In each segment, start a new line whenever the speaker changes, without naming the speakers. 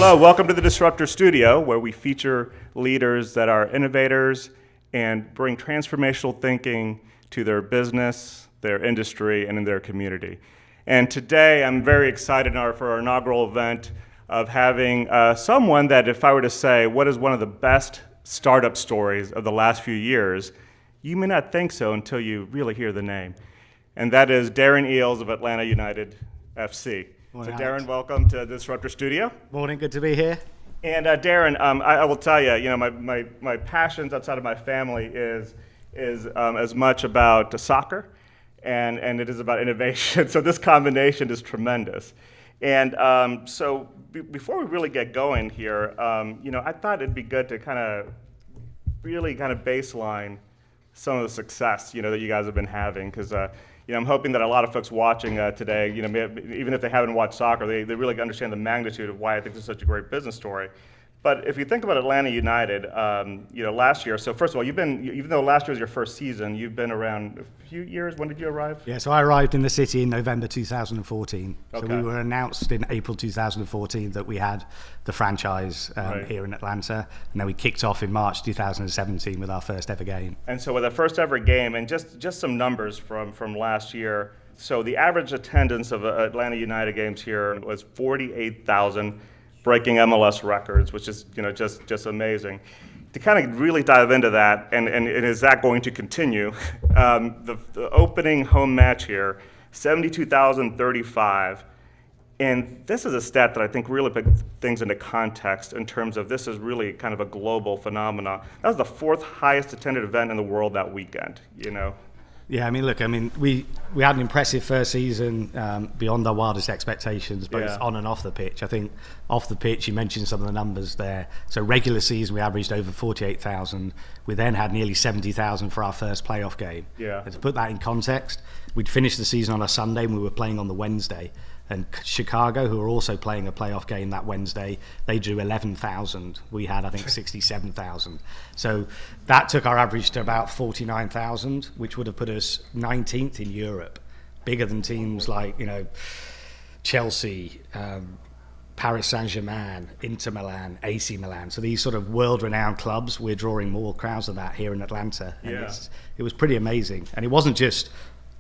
Hello, welcome to the Disruptor Studio, where we feature leaders that are innovators and bring transformational thinking to their business, their industry, and in their community. And today, I'm very excited for our inaugural event of having someone that, if I were to say, what is one of the best startup stories of the last few years, you may not think so until you really hear the name. And that is Darren Eales of Atlanta United FC.
Morning,
So Darren,
Alex.
Welcome to the Disruptor Studio.
Morning, good to be here.
And Darren, I will tell you, my passions outside of my family is as much about soccer, and it is about innovation. So this combination is tremendous. And so before we really get going here, I thought it'd be good to really baseline some of the success, that you guys have been having, because I'm hoping that a lot of folks watching today, even if they haven't watched soccer, they really understand the magnitude of why I think this is such a great business story. But if you think about Atlanta United, last year. So first of all, even though last year was your first season, you've been around a few years. When did you arrive?
Yeah, so I arrived in the city in November 2014.
Okay.
So we were announced in April 2014 that we had the franchise
Right.
here in Atlanta, and then we kicked off in March 2017 with our first ever game.
And so with the first ever game, and just some numbers from last year. So the average attendance of Atlanta United games here was 48,000, breaking MLS records, which is just amazing. To kind of really dive into that, and is that going to continue? The opening home match here, 72,035. And this is a stat that I think really puts things into context in terms of this is really kind of a global phenomenon. That was the fourth highest attended event in the world that weekend,
Yeah, we had an impressive first season beyond our wildest expectations, both
Yeah.
on and off the pitch. I think off the pitch, you mentioned some of the numbers there. So regular season, we averaged over 48,000. We then had nearly 70,000 for our first playoff game.
Yeah.
And to put that in context, we'd finished the season on a Sunday and we were playing on the Wednesday. And Chicago, who were also playing a playoff game that Wednesday, they drew 11,000. We had, I think, 67,000. So that took our average to about 49,000, which would have put us 19th in Europe, bigger than teams like, Chelsea, Paris Saint-Germain, Inter Milan, AC Milan. So these sort of world-renowned clubs, we're drawing more crowds than that here in Atlanta. And
Yeah.
it was pretty amazing. And it wasn't just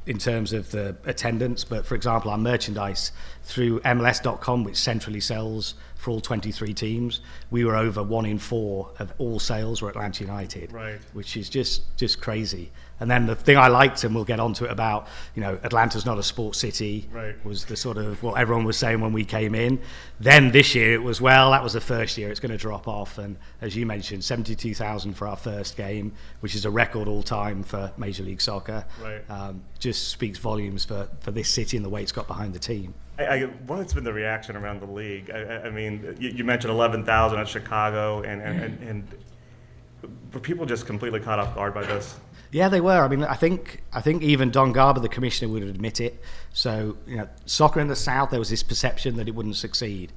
in terms of the attendance, but for example, our merchandise through MLS.com, which centrally sells for all 23 teams, we were over 1 in 4 of all sales were Atlanta United,
Right.
which is just crazy. And then the thing I liked, and we'll get onto it about, Atlanta's not a sports city,
Right.
was the sort of what everyone was saying when we came in. Then this year it was, that was the first year, it's going to drop off. And as you mentioned, 72,000 for our first game, which is a record all time for Major League Soccer.
Right.
Just speaks volumes for this city and the way it's got behind the team.
What's been the reaction around the league? You mentioned 11,000 at Chicago, and were people just completely caught off guard by this?
Yeah, they were. I think even Don Garber, the commissioner, would admit it. So, soccer in the South, there was this perception that it wouldn't succeed.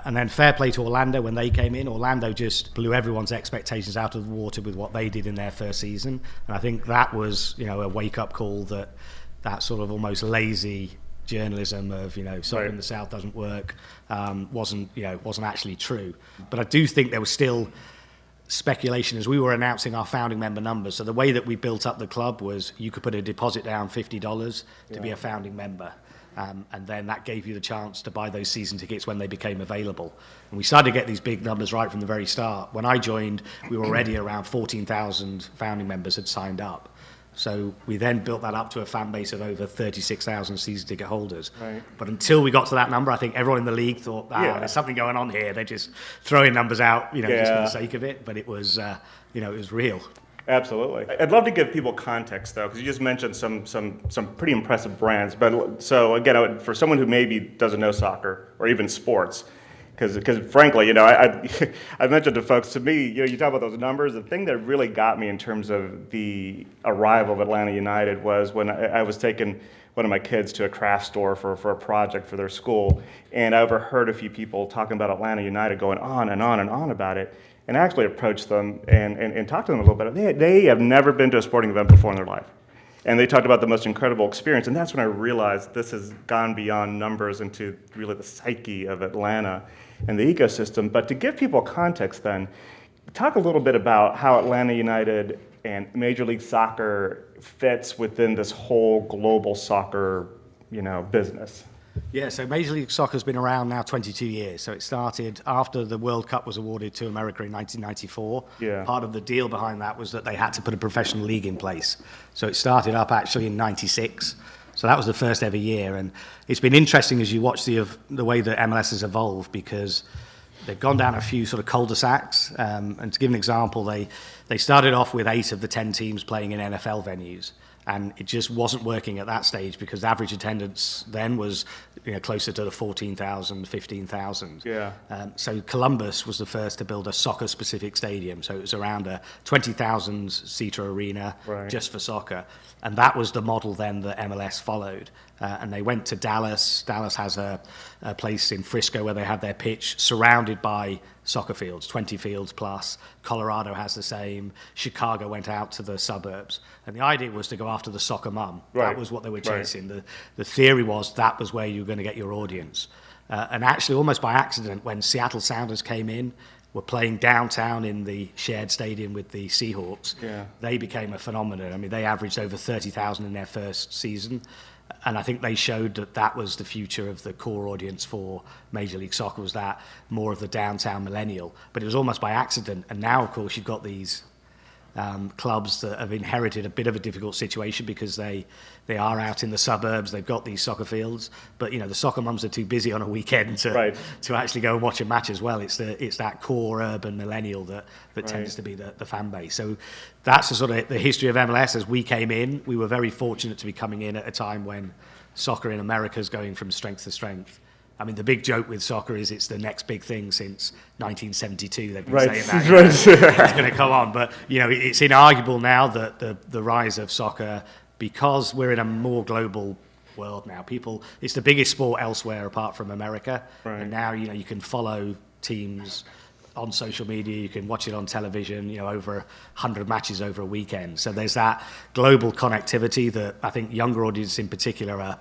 And then fair play to Orlando when they came in. Orlando just blew everyone's expectations out of the water with what they did in their first season. And I think that was, a wake-up call that sort of almost lazy journalism of, soccer
Right.
in the South doesn't work, wasn't actually true. But I do think there was still speculation as we were announcing our founding member numbers. So the way that we built up the club was you could put a deposit down $50 to be a founding member. And then that gave you the chance to buy those season tickets when they became available. And we started to get these big numbers right from the very start. When I joined, we were already around 14,000 founding members had signed up. So we then built that up to a fan base of over 36,000 season ticket holders.
Right.
But until we got to that number, I think everyone in the league thought, there's something going on here. They're just throwing numbers out, just for the sake of it. But it was, it was real.
Absolutely. I'd love to give people context, though, because you just mentioned some pretty impressive brands. But so again, for someone who maybe doesn't know soccer or even sports, because frankly, I mentioned to folks, to me, you talk about those numbers. The thing that really got me in terms of the arrival of Atlanta United was when I was taking one of my kids to a craft store for a project for their school, and I overheard a few people talking about Atlanta United, going on and on and on about it. And I actually approached them and talked to them a little bit. They have never been to a sporting event before in their life. And they talked about the most incredible experience, and that's when I realized this has gone beyond numbers into really the psyche of Atlanta and the ecosystem. But to give people context then, talk a little bit about how Atlanta United and Major League Soccer fits within this whole global soccer, business.
Yeah, so Major League Soccer's been around now 22 years. So it started after the World Cup was awarded to America in 1994.
Yeah.
Part of the deal behind that was that they had to put a professional league in place. So it started up actually in 96. So that was the first ever year. And it's been interesting as you watch the way that MLS has evolved, because they've gone down a few sort of cul-de-sacs. And to give an example, they started off with 8 of the 10 teams playing in NFL venues. And it just wasn't working at that stage, because the average attendance then was closer to the 14,000, 15,000.
Yeah.
So Columbus was the first to build a soccer-specific stadium. So it was around a 20,000-seater arena just for soccer. And that was the model then that MLS followed. And they went to Dallas. Dallas has a place in Frisco where they have their pitch surrounded by soccer fields, 20 fields plus. Colorado has the same. Chicago went out to the suburbs. And the idea was to go after the soccer mum.
Right.
That was what they were chasing. Right. The theory was that was where you were going to get your audience. And actually, almost by accident, when Seattle Sounders came in, were playing downtown in the shared stadium with the Seahawks, they became a phenomenon. I mean, they averaged over 30,000 in their first season. And I think they showed that that was the future of the core audience for Major League Soccer, was that more of the downtown millennial. But it was almost by accident. And now, of course, you've got these clubs that have inherited a bit of a difficult situation, because they are out in the suburbs, they've got these soccer fields, but the soccer mums are too busy on a weekend to actually go and watch a match as well. It's that core urban millennial that tends to be the fan base. So that's the sort of the history of MLS. As we came in, we were very fortunate to be coming in at a time when soccer in America is going from strength to strength. I mean, the big joke with soccer is it's the next big thing since 1972. They've been saying that. It's going to come on. But, it's inarguable now that the rise of soccer, because we're in a more global world now. It's the biggest sport elsewhere apart from America. Right. And now, you can follow teams on social media. You can watch it on television, over 100 matches over a weekend. So there's that global connectivity that I think younger audiences in particular are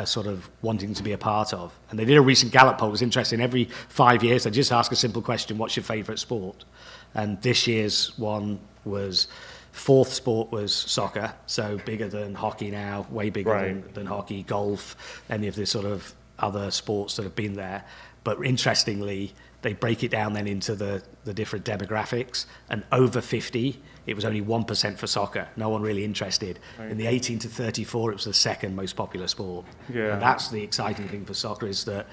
sort of wanting to be a part of. And they did a recent Gallup poll. It was interesting. Every 5 years, they just ask a simple question: what's your favourite sport? And this year's one was, fourth sport was soccer, so bigger than hockey now, way bigger than hockey, golf, any of the sort of other sports that have been there. But interestingly, they break it down then into the different demographics, and over 50, it was only 1% for soccer. No one really interested. Right. In the 18 to 34, it was the second most popular sport. Yeah. And that's the exciting thing for soccer, is that,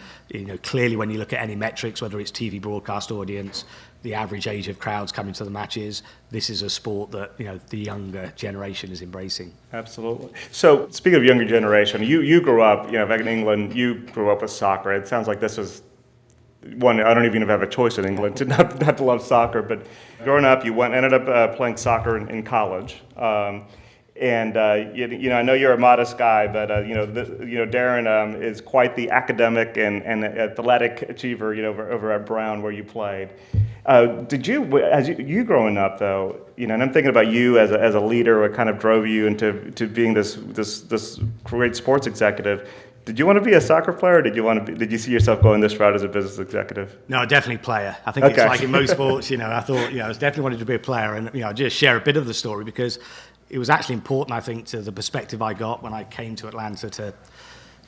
clearly when you look at any metrics, whether it's TV broadcast audience, the average age of crowds coming to the matches, this is a sport that, the younger generation is embracing.
Absolutely. So speaking of younger generation, you grew up, back in England, you grew up with soccer. It sounds like this was one, I don't even have a choice in England to not to love soccer, but growing up, you ended up playing soccer in college. And I know you're a modest guy, but Darren is quite the academic and athletic achiever, over at Brown where you played. Did you, as you growing up though, and I'm thinking about you as a leader, what kind of drove you into being this great sports executive? Did you want to be a soccer player, or did you see yourself going this route as a business executive?
No, definitely player. I think it's like in most sports, I thought, I was definitely wanted to be a player, and I'll just share a bit of the story, because it was actually important, I think, to the perspective I got when I came to Atlanta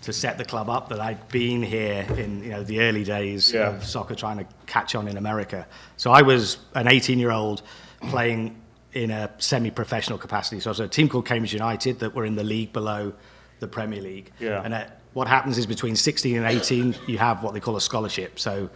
to set the club up, that I'd been here in the early days of soccer, trying to catch on in America. So I was an 18-year-old playing in a semi-professional capacity. So I was at a team called Cambridge United that were in the league below the Premier League. Yeah. And what happens is between 16 and 18, you have what they call a scholarship. So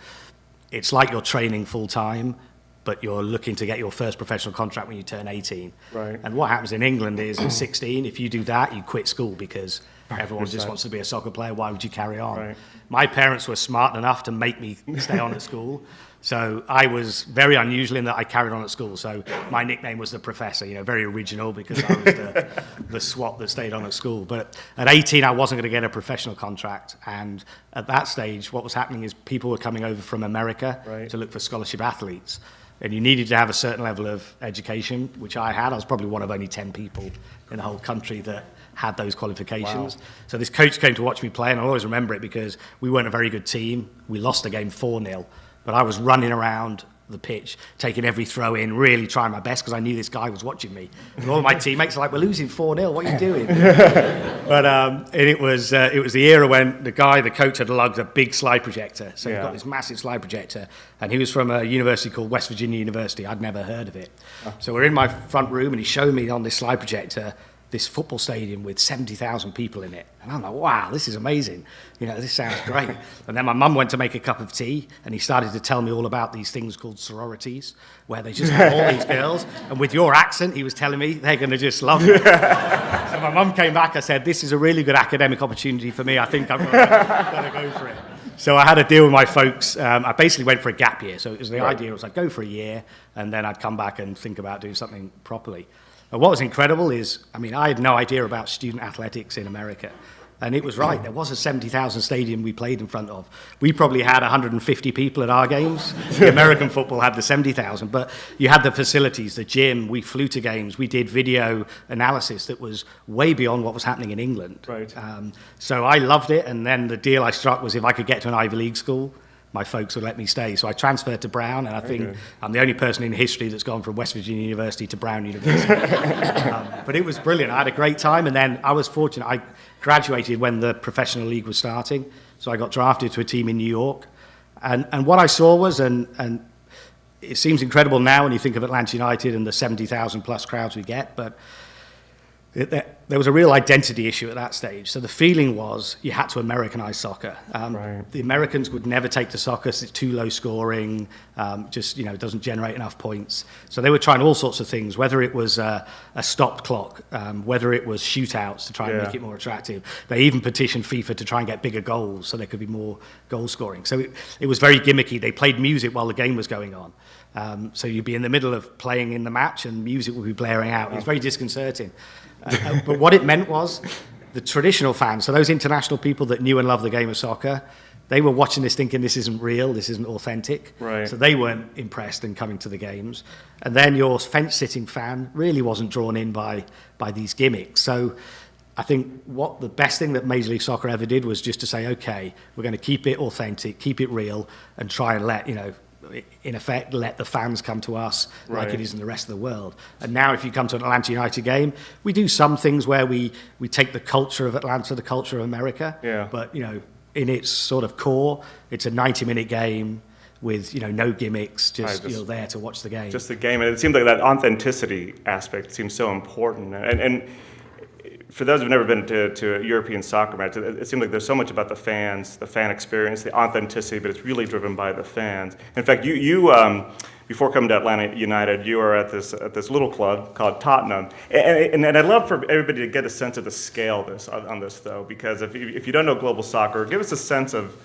it's like you're training full-time, but you're looking to get your first professional contract when you turn 18. Right. And what happens in England is at 16, if you do that, you quit school, because everyone just wants to be a soccer player. Why would you carry on? Right. My parents were smart enough to make me stay on at school. So I was very unusual in that I carried on at school. So my nickname was the Professor, very original, because I was the swot that stayed on at school. But at 18, I wasn't going to get a professional contract. And at that stage, what was happening is people were coming over from America to look for scholarship athletes. and you needed to have a certain level of education, which I had. I was probably one of only 10 people in the whole country that had those qualifications. Wow. So this coach came to watch me play, and I'll always remember it because we weren't a very good team. We lost the game 4-0, but I was running around the pitch, taking every throw in, really trying my best because I knew this guy was watching me. And all of my teammates are like, "We're losing 4-0. What are you doing?" But and it was the era when the coach, had lugged a big slide projector. So he's got this massive slide projector, and he was from a university called West Virginia University. I'd never heard of it. So we're in my front room, and he showed me on this slide projector this football stadium with 70,000 people in it. And I'm like, wow, this is amazing. This sounds great. And then my mum went to make a cup of tea, and he started to tell me all about these things called sororities, where they just have all these girls. And with your accent, he was telling me they're going to just love it. So my mum came back. I said, this is a really good academic opportunity for me. I think I'm going to go for it. So I had a deal with my folks. I basically went for a gap year. So it was the idea was I'd go for a year, and then I'd come back and think about doing something properly. And what was incredible is, I had no idea about student athletics in America. And it was right. There was a 70,000 stadium we played in front of. We probably had 150 people at our games. The American football had the 70,000. But you had the facilities, the gym. We flew to games. We did video analysis that was way beyond what was happening in England.
Right.
So I loved it. And then the deal I struck was if I could get to an Ivy League school, my folks would let me stay. So I transferred to Brown, and I think I'm the only person in history that's gone from West Virginia University to Brown University. But it was brilliant. I had a great time, and then I was fortunate. I graduated when the professional league was starting, so I got drafted to a team in New York. And what I saw was, and it seems incredible now when you think of Atlanta United and the 70,000 plus crowds we get, but there was a real identity issue at that stage. So the feeling was you had to Americanize soccer. The Americans would never take to soccer. It's too low scoring, it doesn't generate enough points. So they were trying all sorts of things, whether it was a stopped clock, whether it was shootouts to try and make it more attractive. They even petitioned FIFA to try and get bigger goals so there could be more goal scoring. So it was very gimmicky. They played music while the game was going on. So you'd be in the middle of playing in the match and music would be blaring out. It was very disconcerting. But what it meant was the traditional fans, so those international people that knew and loved the game of soccer, they were watching this thinking this isn't real, this isn't authentic.
Right.
So they weren't impressed and coming to the games. And then your fence-sitting fan really wasn't drawn in by these gimmicks. So I think what the best thing that Major League Soccer ever did was just to say, okay, we're going to keep it authentic, keep it real, and try and let, in effect, let the fans come to us like it is in the rest of the world. And now if you come to an Atlanta United game, we do some things where we take the culture of Atlanta, the culture of America.
Yeah.
But, in its sort of core, it's a 90-minute game with, no gimmicks, just there to watch the game.
Just the game. And it seems like that authenticity aspect seems so important. And for those who've never been to a European soccer match, it seems like there's so much about the fans, the fan experience, the authenticity, but it's really driven by the fans. In fact, you before coming to Atlanta United, you were at this little club called Tottenham, and I'd love for everybody to get a sense of the scale on this though, because if you don't know global soccer, give us a sense of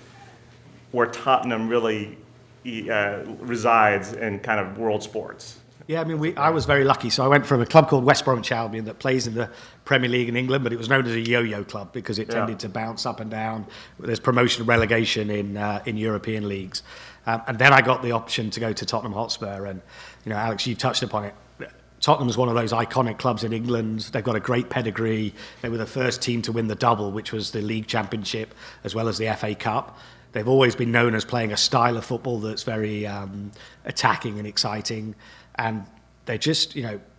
where Tottenham really resides in kind of world sports.
Yeah, I was very lucky. So I went from a club called West Bromwich Albion that plays in the Premier League in England, but it was known as a yo-yo club because it tended to bounce up and down. There's promotion and relegation in European leagues. And then I got the option to go to Tottenham Hotspur. And, Alex, you touched upon it. Tottenham is one of those iconic clubs in England. They've got a great pedigree. They were the first team to win the double, which was the league championship, as well as the FA Cup. They've always been known as playing a style of football that's very attacking and exciting. And they're just,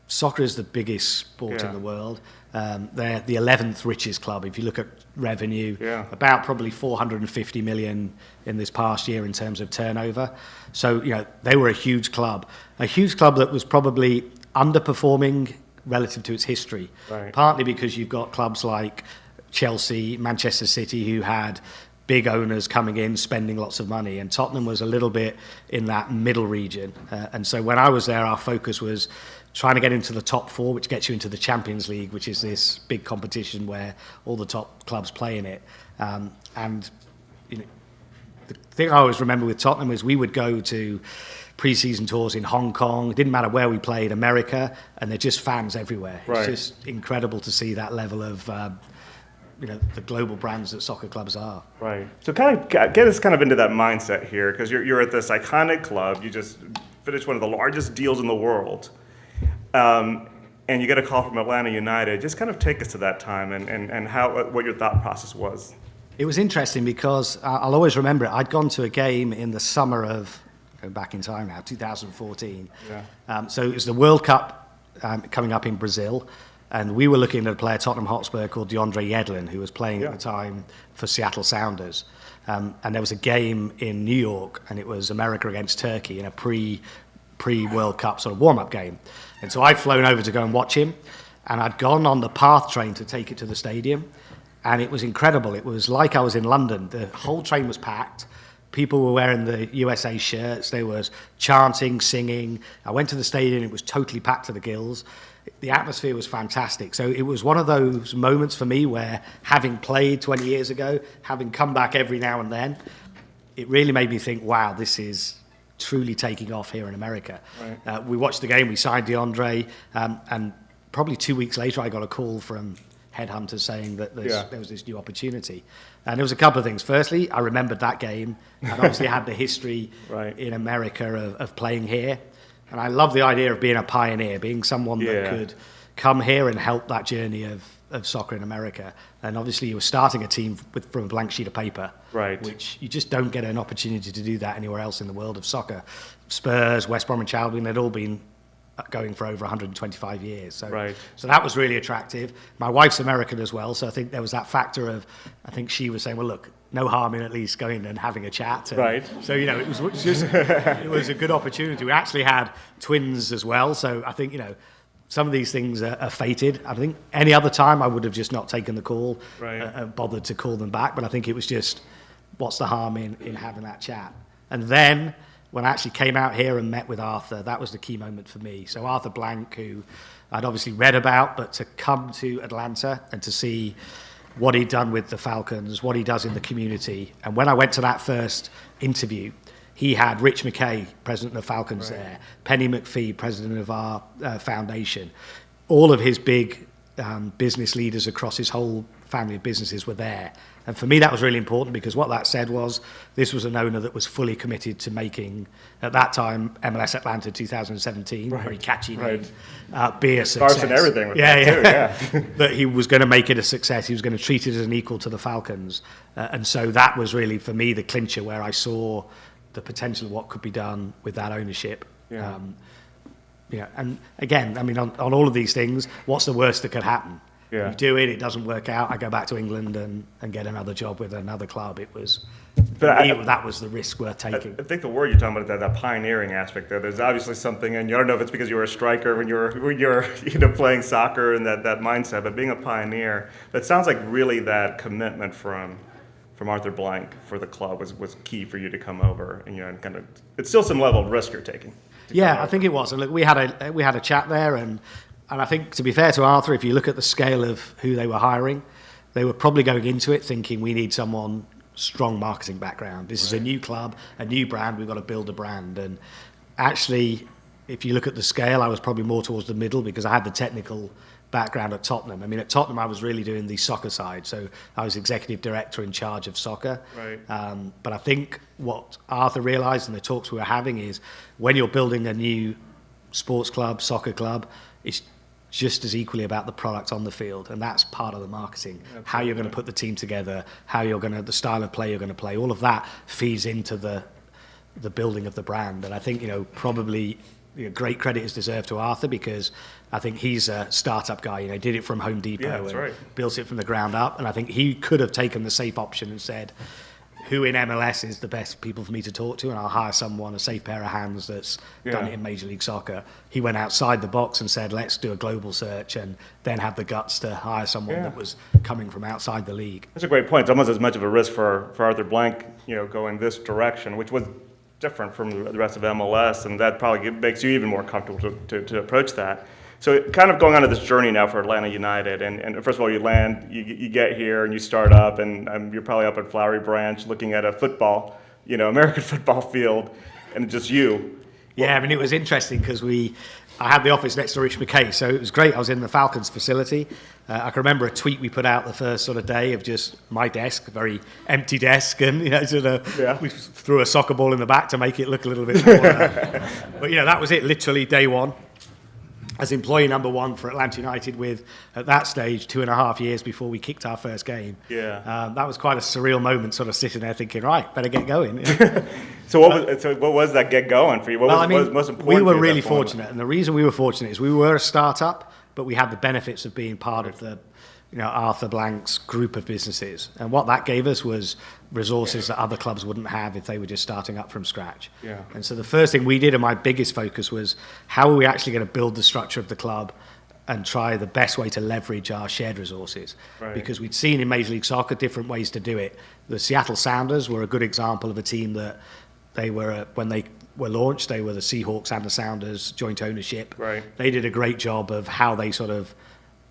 soccer is the biggest sport in the world. They're the 11th richest club. If you look at revenue, about probably 450 million in this past year in terms of turnover. So, they were a huge club that was probably underperforming relative to its history. Right. Partly because you've got clubs like Chelsea, Manchester City, who had big owners coming in, spending lots of money. And Tottenham was a little bit in that middle region. And so when I was there, our focus was trying to get into the top four, which gets you into the Champions League, which is this big competition where all the top clubs play in it. And the thing I always remember with Tottenham is we would go to pre-season tours in Hong Kong. It didn't matter where we played, America, and they're just fans everywhere. Right. It's just incredible to see that level of the global brands that soccer clubs are.
Right. So kind of get us kind of into that mindset here, because you're at this iconic club. You just finished one of the largest deals in the world, and you get a call from Atlanta United. Just kind of take us to that time and what your thought process was.
It was interesting because I'll always remember it. I'd gone to a game in the summer of, going back in time now, 2014.
Yeah.
So it was the World Cup coming up in Brazil, and we were looking at a player, Tottenham Hotspur, called DeAndre Yedlin, who was playing at the time for Seattle Sounders. And there was a game in New York, and it was America against Turkey in a pre-World Cup sort of warm-up game. And so I'd flown over to go and watch him, and I'd gone on the PATH train to take it to the stadium, and it was incredible. It was like I was in London. The whole train was packed. People were wearing the USA shirts. There was chanting, singing. I went to the stadium. It was totally packed to the gills. The atmosphere was fantastic. So it was one of those moments for me where, having played 20 years ago, having come back every now and then, it really made me think, wow, this is truly taking off here in America. Right. We watched the game, we signed DeAndre, and probably 2 weeks later I got a call from headhunters saying that there was this new opportunity. And there was a couple of things. Firstly, I remembered that game. I'd obviously had the history in America of playing here. And I love the idea of being a pioneer, being someone that could come here and help that journey of soccer in America. And obviously you were starting a team from a blank sheet of paper, which you just don't get an opportunity to do that anywhere else in the world of soccer. Spurs, West Bromwich Albion, they'd all been going for over 125 years. So that was really attractive. My wife's American as well, so I think there was that factor of, I think she was saying, well, look, no harm in at least going and having a chat. And so, it was just, it was a good opportunity. We actually had twins as well, so I think, some of these things are fated. I think any other time I would have just not taken the call, bothered to call them back. But I think it was just, what's the harm in having that chat? And then when I actually came out here and met with Arthur, that was the key moment for me. So Arthur Blank, who I'd obviously read about, but to come to Atlanta and to see what he'd done with the Falcons, what he does in the community. And when I went to that first interview, he had Rich McKay, president of the Falcons there, Penny McPhee, president of our foundation. All of his big business leaders across his whole family of businesses were there. And for me, that was really important because what that said was this was an owner that was fully committed to making, at that time, MLS Atlanta 2017, very catchy name, be a success.
Carson everything with that too,
That he was going to make it a success. He was going to treat it as an equal to the Falcons. And so that was really, for me, the clincher where I saw the potential of what could be done with that ownership. And again, I mean, on all of these things, what's the worst that could happen? You do it, it doesn't work out, I go back to England and get another job with another club. It was, that was the risk worth taking.
I think the word you're talking about, that pioneering aspect there's obviously something, and I don't know if it's because you were a striker when you're playing soccer and that mindset, but being a pioneer, that sounds like really that commitment from Arthur Blank for the club was key for you to come over, and kind of, it's still some level of risk you're taking.
Yeah, I think it was. And look, we had a chat there, and I think, to be fair to Arthur, if you look at the scale of who they were hiring, they were probably going into it thinking we need someone strong marketing background. This is a new club, a new brand. We've got to build a brand. And actually, if you look at the scale, I was probably more towards the middle because I had the technical background at Tottenham. I mean, at Tottenham, I was really doing the soccer side. So I was executive director in charge of soccer. But I think what Arthur realized in the talks we were having is when you're building a new sports club, soccer club, it's just as equally about the product on the field, and that's part of the marketing. Absolutely. How you're going to put the team together, the style of play you're going to play, all of that feeds into the building of the brand. And I think, probably great credit is deserved to Arthur because I think he's a startup guy. Did it from Home Depot and built it from the ground up. And I think he could have taken the safe option and said, who in MLS is the best people for me to talk to, and I'll hire someone, a safe pair of hands that's done it in Major League Soccer. He went outside the box and said, let's do a global search, and then had the guts to hire someone that was coming from outside the league.
That's a great point. It's almost as much of a risk for Arthur Blank, going this direction, which was different from the rest of MLS, and that probably makes you even more comfortable to approach that. So kind of going on to this journey now for Atlanta United, and first of all, you land, you get here and you start up, and you're probably up at Flowery Branch looking at a football, American football field, and it's just you.
Yeah, I mean, it was interesting because I had the office next to Rich McKay, so it was great. I was in the Falcons facility. I can remember a tweet we put out the first sort of day of just my desk, a very empty desk, and we threw a soccer ball in the back to make it look a little bit more. But that was it, literally day one. As employee number one for Atlanta United, with at that stage 2.5 years before we kicked our first game. That was quite a surreal moment, sort of sitting there thinking, right, better get going.
So what was that get going for you? What was most important?
We were really fortunate, and the reason we were fortunate is we were a startup, but we had the benefits of being part of the Arthur Blank's group of businesses. And what that gave us was resources that other clubs wouldn't have if they were just starting up from scratch. And so the first thing we did, and my biggest focus, was how are we actually going to build the structure of the club and try the best way to leverage our shared resources. Because we'd seen in Major League Soccer different ways to do it. The Seattle Sounders were a good example of a team that they were, when they were launched, they were the Seahawks and the Sounders joint ownership. They did a great job of how they sort of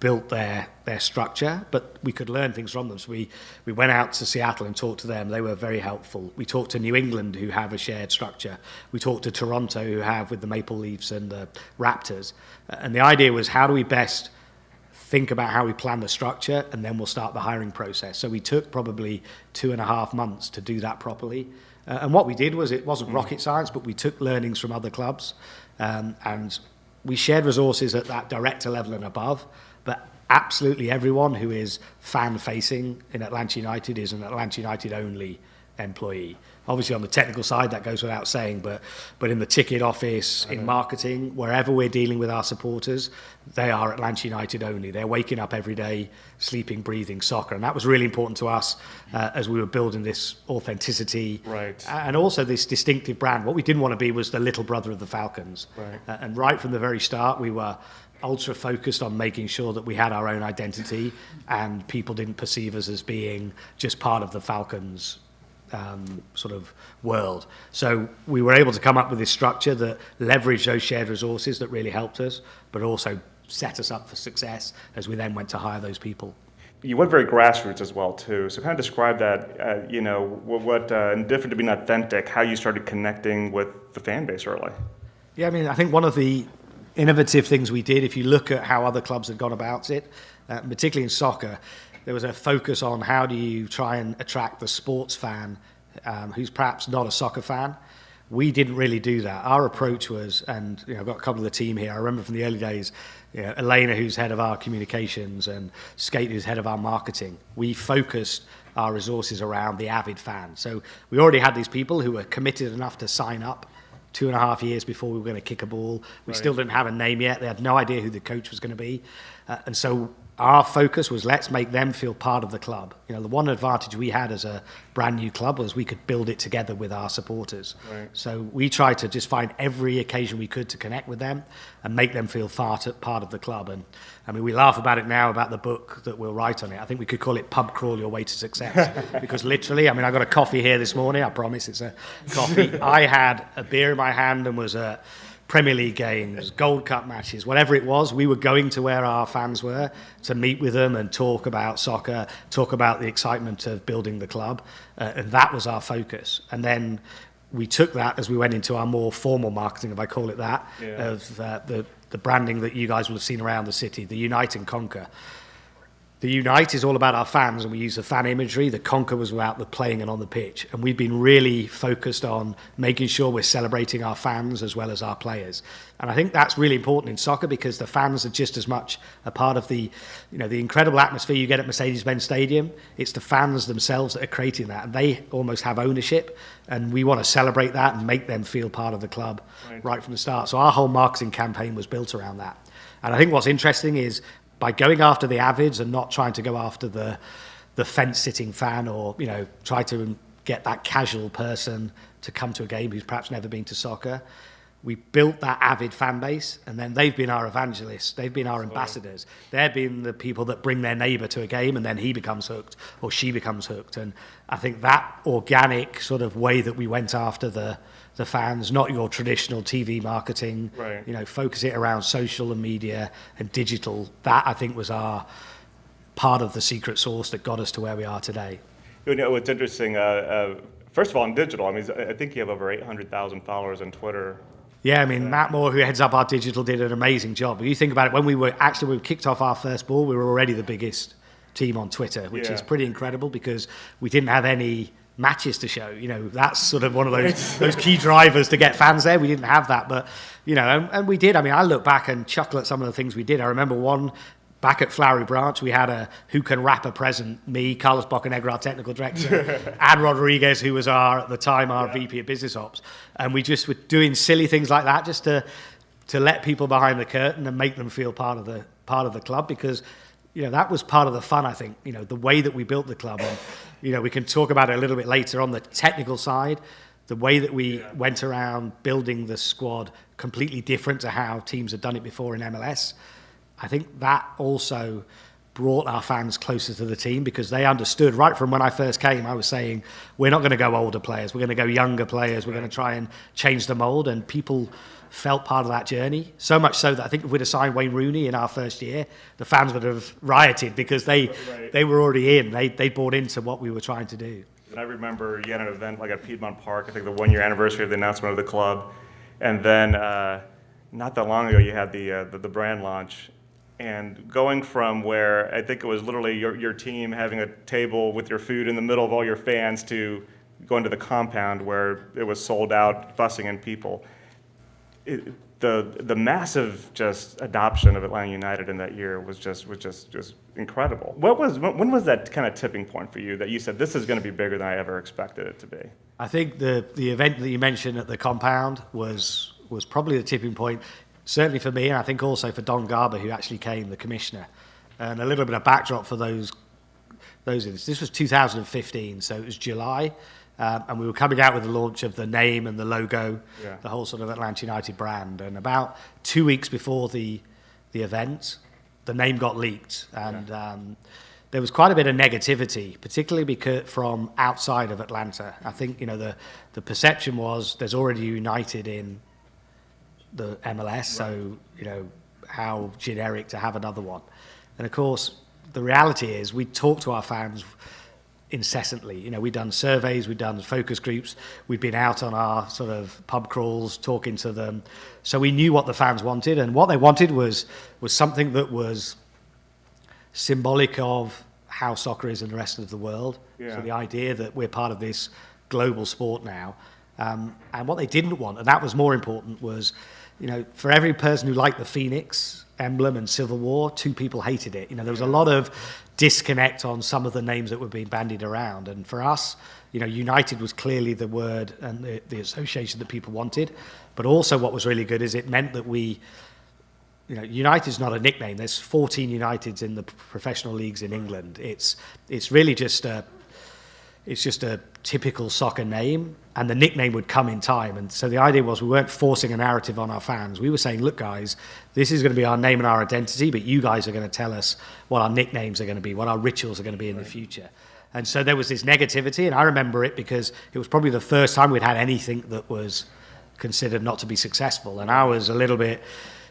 built their structure, but we could learn things from them. So we went out to Seattle and talked to them. They were very helpful. We talked to New England, who have a shared structure. We talked to Toronto, who have with the Maple Leafs and the Raptors. And the idea was, how do we best think about how we plan the structure, and then we'll start the hiring process. So we took probably 2.5 months to do that properly. And what we did was, it wasn't rocket science, but we took learnings from other clubs, and we shared resources at that director level and above. But absolutely everyone who is fan-facing in Atlanta United is an Atlanta United-only employee. Obviously, on the technical side, that goes without saying, but in the ticket office, in marketing, wherever we're dealing with our supporters, they are Atlanta United only. They're waking up every day, sleeping, breathing soccer. And that was really important to us as we were building this authenticity and also this distinctive brand. What we didn't want to be was the little brother of the Falcons. And right from the very start, we were ultra focused on making sure that we had our own identity and people didn't perceive us as being just part of the Falcons sort of world. So we were able to come up with this structure that leveraged those shared resources that really helped us, but also set us up for success as we then went to hire those people.
You went very grassroots as well too. So kind of describe that, and different to being authentic, how you started connecting with the fan base early.
Yeah, I mean, I think one of the innovative things we did, if you look at how other clubs had gone about it, particularly in soccer, there was a focus on how do you try and attract the sports fan who's perhaps not a soccer fan. We didn't really do that. Our approach was, and I've got a couple of the team here, I remember from the early days, Elena, who's head of our communications, and Skate, who's head of our marketing. We focused our resources around the avid fan. So we already had these people who were committed enough to sign up 2.5 years before we were going to kick a ball. We still didn't have a name yet. They had no idea who the coach was going to be. And so our focus was, let's make them feel part of the club. The one advantage we had as a brand new club was we could build it together with our supporters. So we tried to just find every occasion we could to connect with them and make them feel part of the club. And I mean, we laugh about it now, about the book that we'll write on it. I think we could call it Pub Crawl Your Way to Success. Because literally, I mean, I got a coffee here this morning. I promise it's a coffee. I had a beer in my hand and was at Premier League games, Gold Cup matches, whatever it was. We were going to where our fans were to meet with them and talk about soccer, talk about the excitement of building the club. And that was our focus. And then we took that as we went into our more formal marketing, if I call it that, of the branding that you guys will have seen around the city, the Unite and Conquer. The Unite is all about our fans, and we use the fan imagery. The Conquer was about the playing and on the pitch. And we've been really focused on making sure we're celebrating our fans as well as our players. And I think that's really important in soccer, because the fans are just as much a part of the incredible atmosphere you get at Mercedes-Benz Stadium. It's the fans themselves that are creating that, and they almost have ownership. And we want to celebrate that and make them feel part of the club right from the start. So our whole marketing campaign was built around that. And I think what's interesting is, by going after the avids and not trying to go after the fence-sitting fan, or try to get that casual person to come to a game who's perhaps never been to soccer, we built that avid fan base, and then they've been our evangelists, they've been our ambassadors, they've been the people that bring their neighbour to a game, and then he becomes hooked or she becomes hooked. And I think that organic sort of way that we went after the fans, not your traditional TV marketing, focus it around social and media and digital. That, I think, was our part of the secret sauce that got us to where we are today.
What's interesting, first of all, in digital, I mean, I think you have over 800,000 followers on Twitter.
Yeah, I mean, Matt Moore, who heads up our digital, did an amazing job. If you think about it, when we kicked off our first ball, we were already the biggest team on Twitter, which is pretty incredible because we didn't have any matches to show. That's sort of one of those key drivers to get fans there. We didn't have that, but and we did. I mean, I look back and chuckle at some of the things we did. I remember one back at Flowery Branch, we had a Who Can Rap a Present, me, Carlos Bocanegra, our technical director, and Rodriguez, who was at the time our VP of Business Ops. And we just were doing silly things like that just to let people behind the curtain and make them feel part of the club, because that was part of the fun, I think, the way that we built the club. And, we can talk about it a little bit later on the technical side, the way that we went around building the squad completely different to how teams had done it before in MLS. I think that also brought our fans closer to the team, because they understood right from when I first came. I was saying, we're not going to go older players, we're going to go younger players, we're going to try and change the mold, and people felt part of that journey. So much so that I think if we'd have signed Wayne Rooney in our first year, the fans would have rioted, because they were already in. They bought into what we were trying to do.
And I remember you had an event like at Piedmont Park, I think the 1-year anniversary of the announcement of the club, and then not that long ago you had the brand launch. And going from where I think it was literally your team having a table with your food in the middle of all your fans to going to the compound where it was sold out, bussing in people. The massive just adoption of Atlanta United in that year was just incredible. When was that kind of tipping point for you that you said, this is going to be bigger than I ever expected it to be?
I think the event that you mentioned at the compound was probably the tipping point. Certainly for me, and I think also for Don Garber, who actually came, the commissioner. And a little bit of backdrop for those. This was 2015, so it was July, and we were coming out with the launch of the name and the logo, the whole sort of Atlanta United brand. And about 2 weeks before the event, the name got leaked, and there was quite a bit of negativity, particularly because from outside of Atlanta. I think the perception was there's already United in the MLS, so how generic to have another one. And of course, the reality is we talk to our fans incessantly. We've done surveys, we've done focus groups, we've been out on our sort of pub crawls talking to them. So we knew what the fans wanted, and what they wanted was something that was symbolic of how soccer is in the rest of the world. So the idea that we're part of this global sport now. And what they didn't want, and that was more important, was for every person who liked the Phoenix emblem and Civil War, 2 people hated it. There was a lot of disconnect on some of the names that were being bandied around. And for us, United was clearly the word and the association that people wanted. But also what was really good is it meant that United's not a nickname. There's 14 Uniteds in the professional leagues in England. It's really just a typical soccer name, and the nickname would come in time. And so the idea was we weren't forcing a narrative on our fans. We were saying, look, guys, this is going to be our name and our identity, but you guys are going to tell us what our nicknames are going to be, what our rituals are going to be in the future. And so there was this negativity, and I remember it because it was probably the first time we'd had anything that was considered not to be successful. And I was a little bit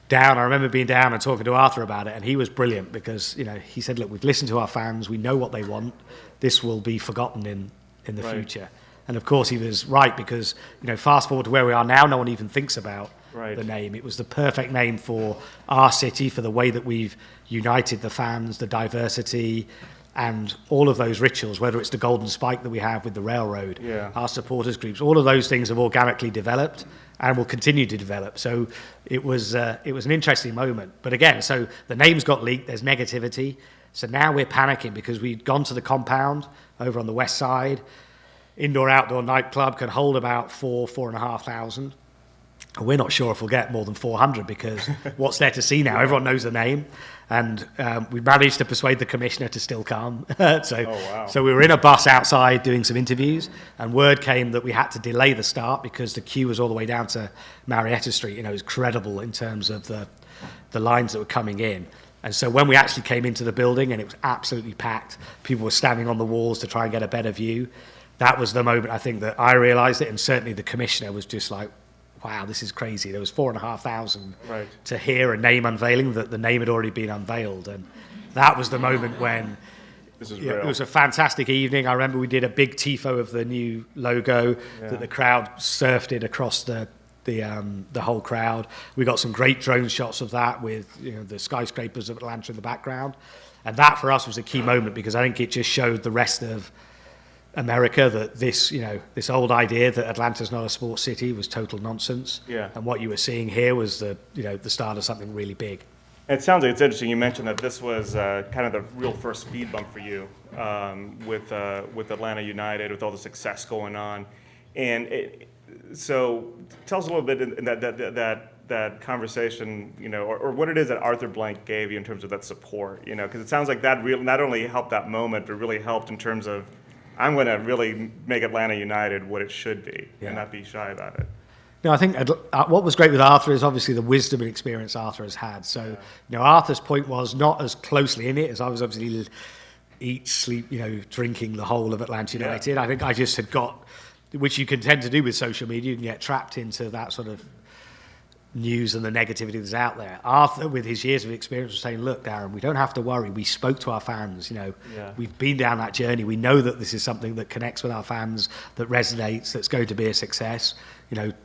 down. I remember being down and talking to Arthur about it, and he was brilliant because, he said, look, we've listened to our fans, we know what they want, this will be forgotten in the future. And of course he was right, because fast forward to where we are now, no one even thinks about the name. It was the perfect name for our city, for the way that we've united the fans, the diversity, and all of those rituals, whether it's the golden spike that we have with the railroad, our supporters groups, all of those things have organically developed and will continue to develop. So it was an interesting moment. But again, so the names got leaked, there's negativity. So now we're panicking because we'd gone to the compound over on the west side. Indoor-outdoor nightclub can hold about 4,500. And we're not sure if we'll get more than 400 because what's there to see now? Everyone knows the name. And we managed to persuade the commissioner to still come. So we were in a bus outside doing some interviews, and word came that we had to delay the start because the queue was all the way down to Marietta Street. It was credible in terms of the lines that were coming in. And so when we actually came into the building and it was absolutely packed, people were standing on the walls to try and get a better view. That was the moment I think that I realised it, and certainly the commissioner was just like, wow, this is crazy. There was 4,500 to hear a name unveiling, that the name had already been unveiled. And that was the moment when it was a fantastic evening. I remember we did a big tifo of the new logo that the crowd surfed it across the the whole crowd. We got some great drone shots of that with the skyscrapers of Atlanta in the background, and that for us was a key moment because I think it just showed the rest of America that this old idea that Atlanta's not a sports city was total nonsense.
Yeah.
And what you were seeing here was the start of something really big.
It sounds like it's interesting. You mentioned that this was kind of the real first speed bump for you with Atlanta United, with all the success going on, and so tell us a little bit in that conversation, or what it is that Arthur Blank gave you in terms of that support, because it sounds like that not only helped that moment, but really helped in terms of I'm going to really make Atlanta United what it should be and not be shy about it.
No, I think what was great with Arthur is obviously the wisdom and experience Arthur has had. So, Arthur's point was not as closely in it as I was obviously eat, sleep, drinking the whole of Atlanta United. I think I just had got, which you can tend to do with social media, you can get trapped into that sort of news and the negativity that's out there. Arthur, with his years of experience, was saying, look, Darren, we don't have to worry. We spoke to our fans, we've been down that journey. We know that this is something that connects with our fans, that resonates, that's going to be a success.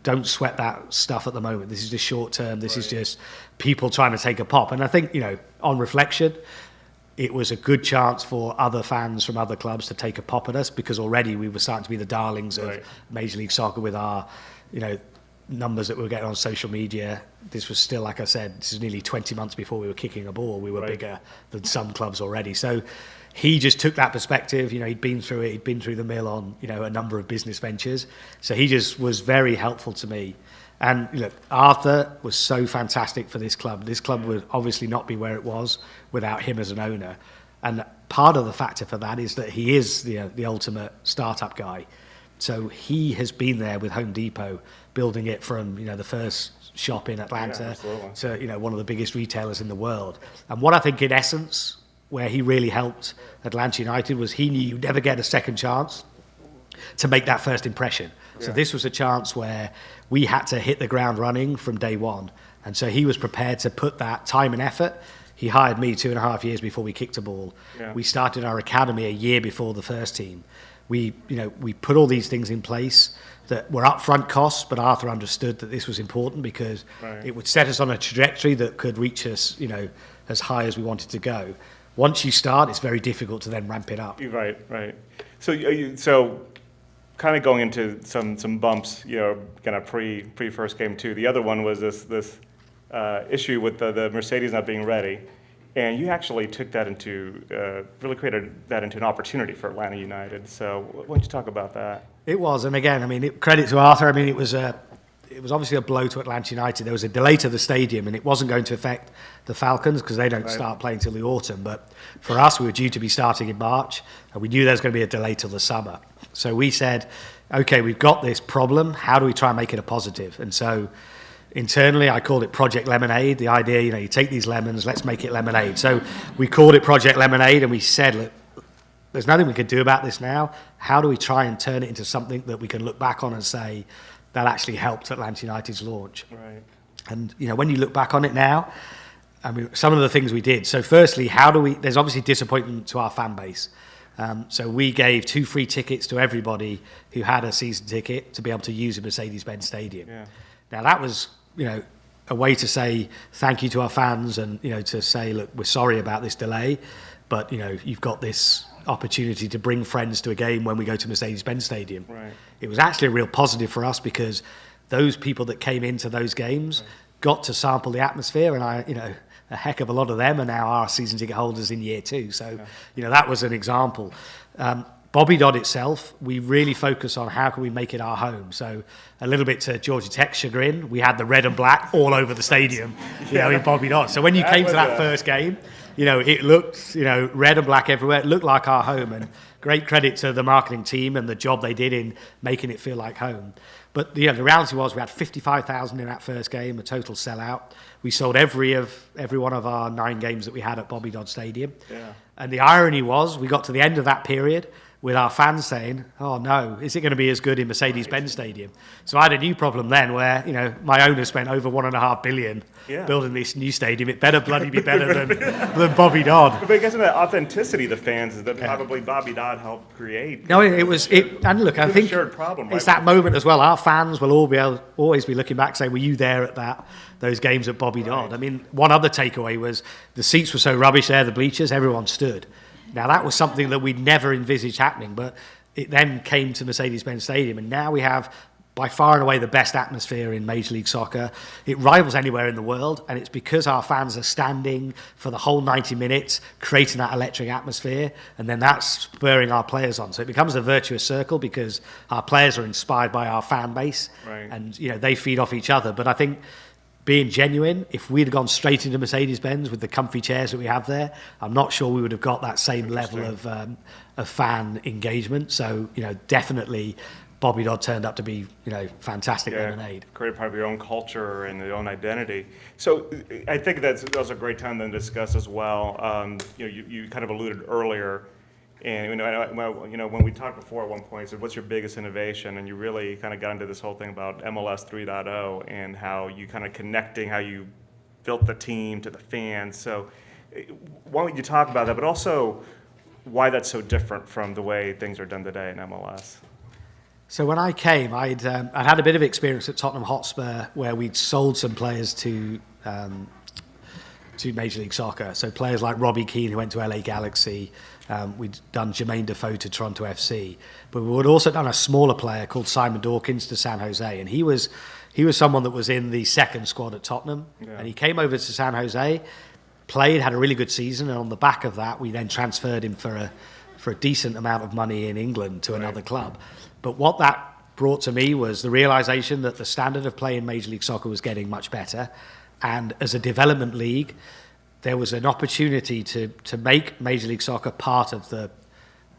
Don't sweat that stuff at the moment. This is just short term. This is just people trying to take a pop. And I think, on reflection, it was a good chance for other fans from other clubs to take a pop at us because already we were starting to be the darlings of Major League Soccer with our, numbers that we were getting on social media. This was still, like I said, this is nearly 20 months before we were kicking a ball. We were bigger than some clubs already. So he just took that perspective. He'd been through it. He'd been through the mill on, a number of business ventures. So he just was very helpful to me. And look, Arthur was so fantastic for this club. This club would obviously not be where it was without him as an owner. And part of the factor for that is that he is the ultimate startup guy. So he has been there with Home Depot, building it from the first shop in Atlanta to one of the biggest retailers in the world. And what I think in essence, where he really helped Atlanta United was he knew you'd never get a second chance to make that first impression. So this was a chance where we had to hit the ground running from day one. And so he was prepared to put that time and effort. He hired me 2.5 years before we kicked a ball. Yeah. We started our academy a year before the first team. We put all these things in place that were upfront costs, but Arthur understood that this was important because it would set us on a trajectory that could reach us, as high as we wanted to go. Once you start, it's very difficult to then ramp it up.
Right. So kind of going into some bumps, kind of pre first game too. The other one was this issue with the Mercedes not being ready. And you actually took that really created that into an opportunity for Atlanta United. So why don't you talk about that?
It was, and again, credit to Arthur. It was obviously a blow to Atlanta United. There was a delay to the stadium, and it wasn't going to affect the Falcons because they don't start playing till the autumn. But for us, we were due to be starting in March, and we knew there was going to be a delay till the summer. So we said, okay, we've got this problem. How do we try and make it a positive? And so internally, I called it Project Lemonade. The idea, you take these lemons, let's make it lemonade. So we called it Project Lemonade, and we said, look, there's nothing we can do about this now. How do we try and turn it into something that we can look back on and say that actually helped Atlanta United's launch?
Right.
And, when you look back on it now, some of the things we did. So firstly, there's obviously disappointment to our fan base. So we gave 2 free tickets to everybody who had a season ticket to be able to use a Mercedes-Benz Stadium. Yeah. Now that was, a way to say thank you to our fans and, to say, look, we're sorry about this delay, but, you've got this opportunity to bring friends to a game when we go to Mercedes-Benz Stadium. Right. It was actually a real positive for us because those people that came into those games got to sample the atmosphere, and a heck of a lot of them are now our season ticket holders in year 2. So, that was an example. Bobby Dodd itself, we really focus on how can we make it our home. So a little bit to Georgia Tech's chagrin, we had the red and black all over the stadium, in Bobby Dodd. So when you came to that first game, it looked, red and black everywhere. It looked like our home, and great credit to the marketing team and the job they did in making it feel like home. But the reality was we had 55,000 in that first game, a total sellout. We sold every one of our 9 games that we had at Bobby Dodd Stadium. Yeah. And the irony was we got to the end of that period, with our fans saying, oh no, is it going to be as good in Mercedes-Benz Stadium? So I had a new problem then where, my owner spent over $1.5 billion building this new stadium. It better bloody be better than Bobby Dodd.
But I guess that authenticity of the fans is that probably Bobby Dodd helped create.
No, and look, I think
a shared problem,
it's
right?
that moment as well. Our fans will always be looking back saying, were you there at those games at Bobby Dodd? I mean, one other takeaway was the seats were so rubbish there, the bleachers, everyone stood. Now, that was something that we'd never envisaged happening, but it then came to Mercedes-Benz Stadium, and now we have, by far and away, the best atmosphere in Major League Soccer. It rivals anywhere in the world, and it's because our fans are standing for the whole 90 minutes, creating that electric atmosphere, and then that's spurring our players on. So it becomes a virtuous circle because our players are inspired by our fan base, and they feed off each other. But I think, being genuine, if we'd have gone straight into Mercedes-Benz with the comfy chairs that we have there, I'm not sure we would have got that same level of fan engagement. So, definitely Bobby Dodd turned up to be, fantastic lemonade.
Create part of your own culture and your own identity. So I think that's a great time then to discuss as well. You kind of alluded earlier, and when we talked before at one point, you said, "What's your biggest innovation?" And you really kind of got into this whole thing about MLS 3.0 and how you kind of connecting how you built the team to the fans. So why don't you talk about that, but also why that's so different from the way things are done today in MLS?
So when I came, I'd had a bit of experience at Tottenham Hotspur where we'd sold some players to Major League Soccer. So players like Robbie Keane, who went to LA Galaxy. We'd done Jermaine Defoe to Toronto FC. But we'd also done a smaller player called Simon Dawkins to San Jose. And he was someone that was in the second squad at Tottenham. Yeah. And he came over to San Jose, played, had a really good season. And on the back of that, we then transferred him for a decent amount of money in England to another club. But what that brought to me was the realization that the standard of play in Major League Soccer was getting much better. And as a development league, there was an opportunity to make Major League Soccer part of the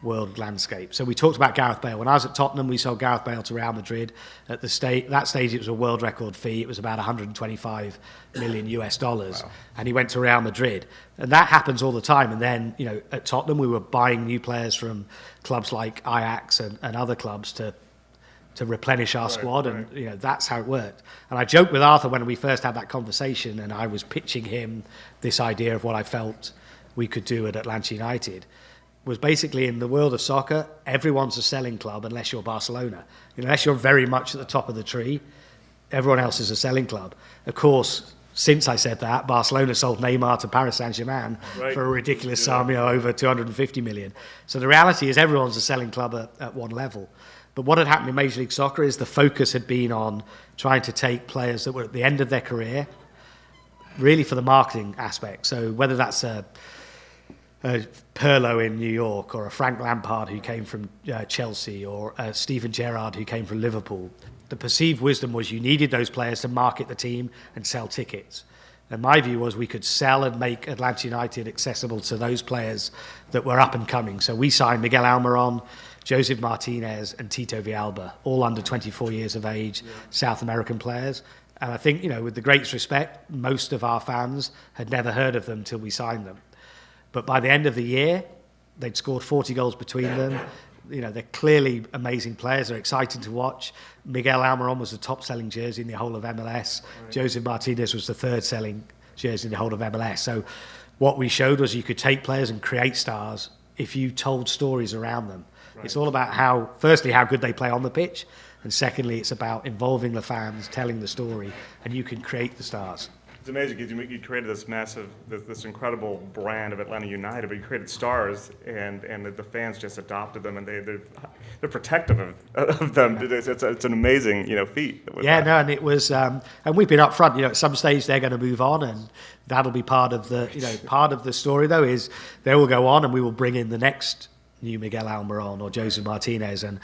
world landscape. So we talked about Gareth Bale. When I was at Tottenham, we sold Gareth Bale to Real Madrid. At that stage, it was a world record fee. It was about $125 million US. Wow. And he went to Real Madrid. And that happens all the time. And then, at Tottenham, we were buying new players from clubs like Ajax and other clubs to replenish our squad, and that's how it worked. And I joked with Arthur when we first had that conversation, and I was pitching him this idea of what I felt we could do at Atlanta United. Was basically, in the world of soccer, everyone's a selling club unless you're Barcelona. Unless you're very much at the top of the tree, everyone else is a selling club. Of course, since I said that, Barcelona sold Neymar to Paris Saint-Germain for a ridiculous sum, over 250 million. So the reality is everyone's a selling club at one level. But what had happened in Major League Soccer is the focus had been on trying to take players that were at the end of their career, really for the marketing aspect. So whether that's a Pirlo in New York, or a Frank Lampard who came from Chelsea, or a Steven Gerrard who came from Liverpool, the perceived wisdom was you needed those players to market the team and sell tickets. And my view was we could sell and make Atlanta United accessible to those players that were up and coming. So we signed Miguel Almiron, Joseph Martinez and Tito Villalba, all under 24 years of age, South American players. And I think, with the greatest respect, most of our fans had never heard of them till we signed them. But by the end of the year, they'd scored 40 goals between them. They're clearly amazing players. They're exciting to watch. Miguel Almiron was the top-selling jersey in the whole of MLS. Right. Joseph Martinez was the third-selling jersey in the whole of MLS. So what we showed was you could take players and create stars if you told stories around them. Right. It's all about firstly, how good they play on the pitch, and secondly, it's about involving the fans, telling the story, and you can create the stars.
It's amazing because you created this incredible brand of Atlanta United, but you created stars, and the fans just adopted them, and they're protective of them. It's an amazing feat.
And it was, and we've been up front. At some stage they're going to move on, and that'll be part of the part of the story. Though is they will go on, and we will bring in the next new Miguel Almiron or Joseph Martinez, and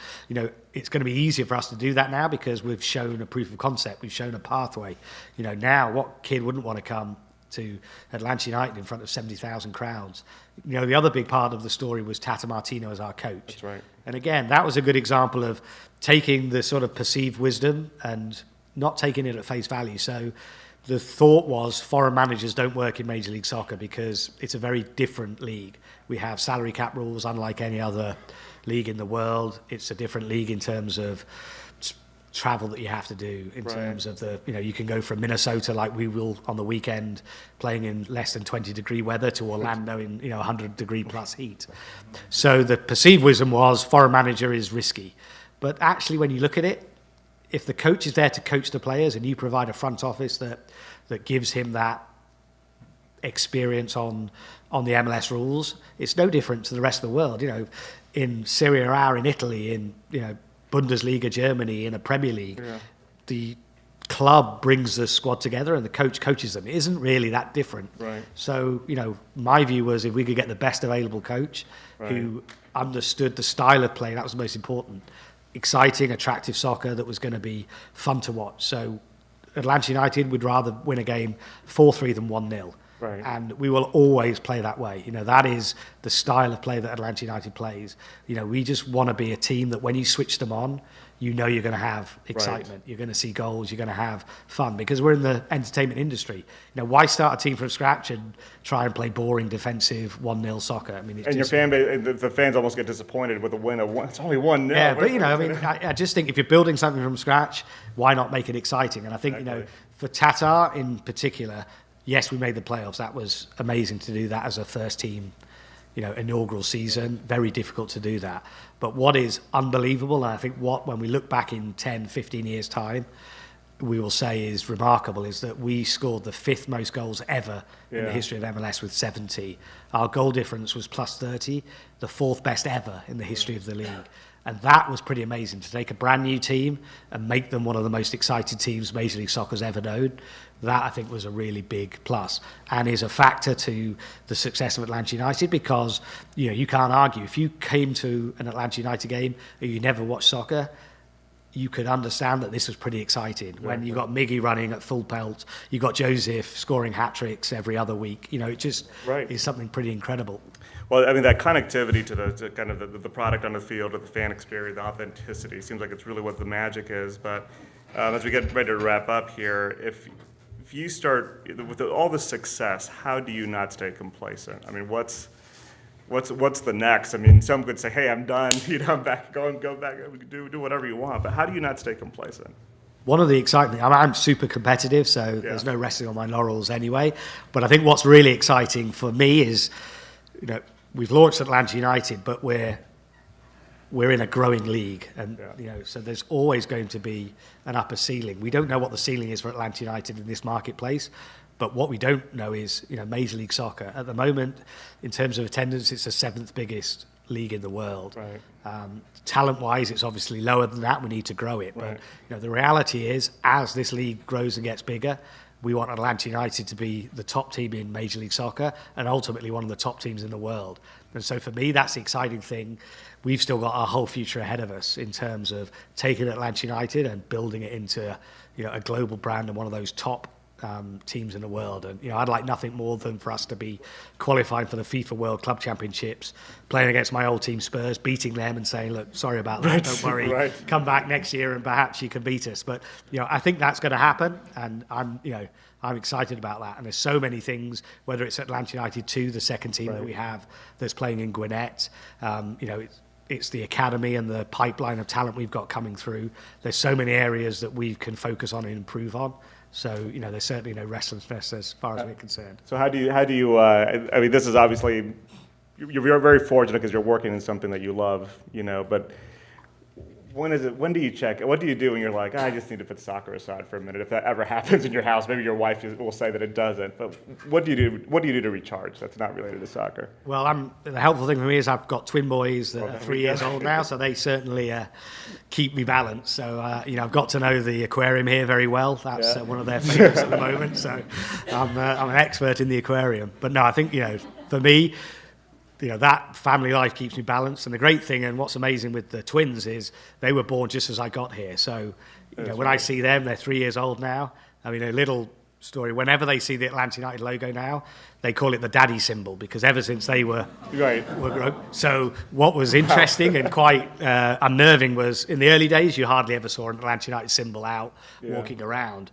it's going to be easier for us to do that now because we've shown a proof of concept, we've shown a pathway. Now what kid wouldn't want to come to Atlanta United in front of 70,000 crowds? The other big part of the story was Tata Martino as our coach.
That's right.
And again, that was a good example of taking the sort of perceived wisdom and not taking it at face value. So the thought was foreign managers don't work in Major League Soccer because it's a very different league. We have salary cap rules unlike any other league in the world. It's a different league in terms of travel that you have to do, in terms of you can go from Minnesota, like we will on the weekend, playing in less than 20-degree weather, to Orlando in 100-degree plus heat. So the perceived wisdom was foreign manager is risky. But actually, when you look at it, if the coach is there to coach the players and you provide a front office that gives him that experience on the MLS rules, it's no different to the rest of the world. In Serie A in Italy, in Bundesliga Germany, in a Premier League, the club brings the squad together and the coach coaches them. It isn't really that different.
Right.
So, my view was if we could get the best available coach who understood the style of play, that was the most important. Exciting, attractive soccer that was going to be fun to watch. So Atlanta United would rather win a game 4-3 than 1-0.
Right.
And we will always play that way. That is the style of play that Atlanta United plays. We just want to be a team that when you switch them on, you're going to have excitement. You're going to see goals. You're going to have fun, because we're in the entertainment industry. Why start a team from scratch and try and play boring defensive 1-0 soccer? I mean, it's
your fan base, the fans almost get disappointed with a win of one. It's only 1-0.
Yeah, but I just think if you're building something from scratch, why not make it exciting? And I think for Tatar in particular, yes, we made the playoffs. That was amazing to do that as a first team, inaugural season. Very difficult to do that. But what is unbelievable, and I think when we look back in 10, 15 years' time, we will say is remarkable, is that we scored the 5th most goals ever in the history of MLS with 70. Our goal difference was plus 30, the 4th best ever in the history of the league. And that was pretty amazing, to take a brand new team and make them one of the most excited teams Major League Soccer's ever known. That, I think, was a really big plus and is a factor to the success of Atlanta United, because you can't argue. If you came to an Atlanta United game and you never watched soccer, you could understand that this was pretty exciting. When you got Miggy running at full pelt, you got Joseph scoring hat-tricks every other week. It just is something pretty incredible.
Well, I mean, that connectivity to kind of the product on the field, to the fan experience, the authenticity, seems like it's really what the magic is. But as we get ready to wrap up here, if you start with all the success, how do you not stay complacent? I mean, what's the next? I mean, some could say, "Hey, I'm done. I'm back. Go back. Do whatever you want." But how do you not stay complacent?
One of the exciting things, I'm super competitive, so there's no resting on my laurels anyway. But I think what's really exciting for me is, we've launched Atlanta United, but we're in a growing league, and so there's always going to be an upper ceiling. We don't know what the ceiling is for Atlanta United in this marketplace, but what we don't know is Major League Soccer at the moment, in terms of attendance, it's the 7th biggest league in the world.
Right.
Talent-wise, it's obviously lower than that. We need to grow it, but the reality is, as this league grows and gets bigger, we want Atlanta United to be the top team in Major League Soccer and ultimately one of the top teams in the world. And so for me, that's the exciting thing. We've still got our whole future ahead of us in terms of taking Atlanta United and building it into a global brand and one of those top teams in the world. And I'd like nothing more than for us to be qualifying for the FIFA World Club Championships, playing against my old team Spurs, beating them and saying, "Look, sorry about that, don't worry, come back next year and perhaps you can beat us." But I think that's going to happen, and I'm excited about that. And there's so many things, whether it's Atlanta United 2, the second team that we have that's playing in Gwinnett, it's the academy and the pipeline of talent we've got coming through. There's so many areas that we can focus on and improve on. So, there's certainly no restlessness as far as we're concerned.
So how do you I mean, this is obviously, you're very fortunate because you're working in something that you love, but when do you check? What do you do when you're like, I just need to put soccer aside for a minute? If that ever happens in your house, maybe your wife will say that it doesn't, but what do you do? What do you do to recharge that's not related to soccer?
Well, the helpful thing for me is I've got twin boys that are 3 years old now, so they certainly keep me balanced. So, I've got to know the aquarium here very well. That's one of their favorites at the moment. So I'm an expert in the aquarium. But no, I think, for me, that family life keeps me balanced. And the great thing, and what's amazing with the twins, is they were born just as I got here. So, when I see them, they're 3 years old now. I mean, a little story, whenever they see the Atlanta United logo now, they call it the daddy symbol, because ever since they were grown. So what was interesting and quite unnerving was, in the early days, you hardly ever saw an Atlanta United symbol out walking around.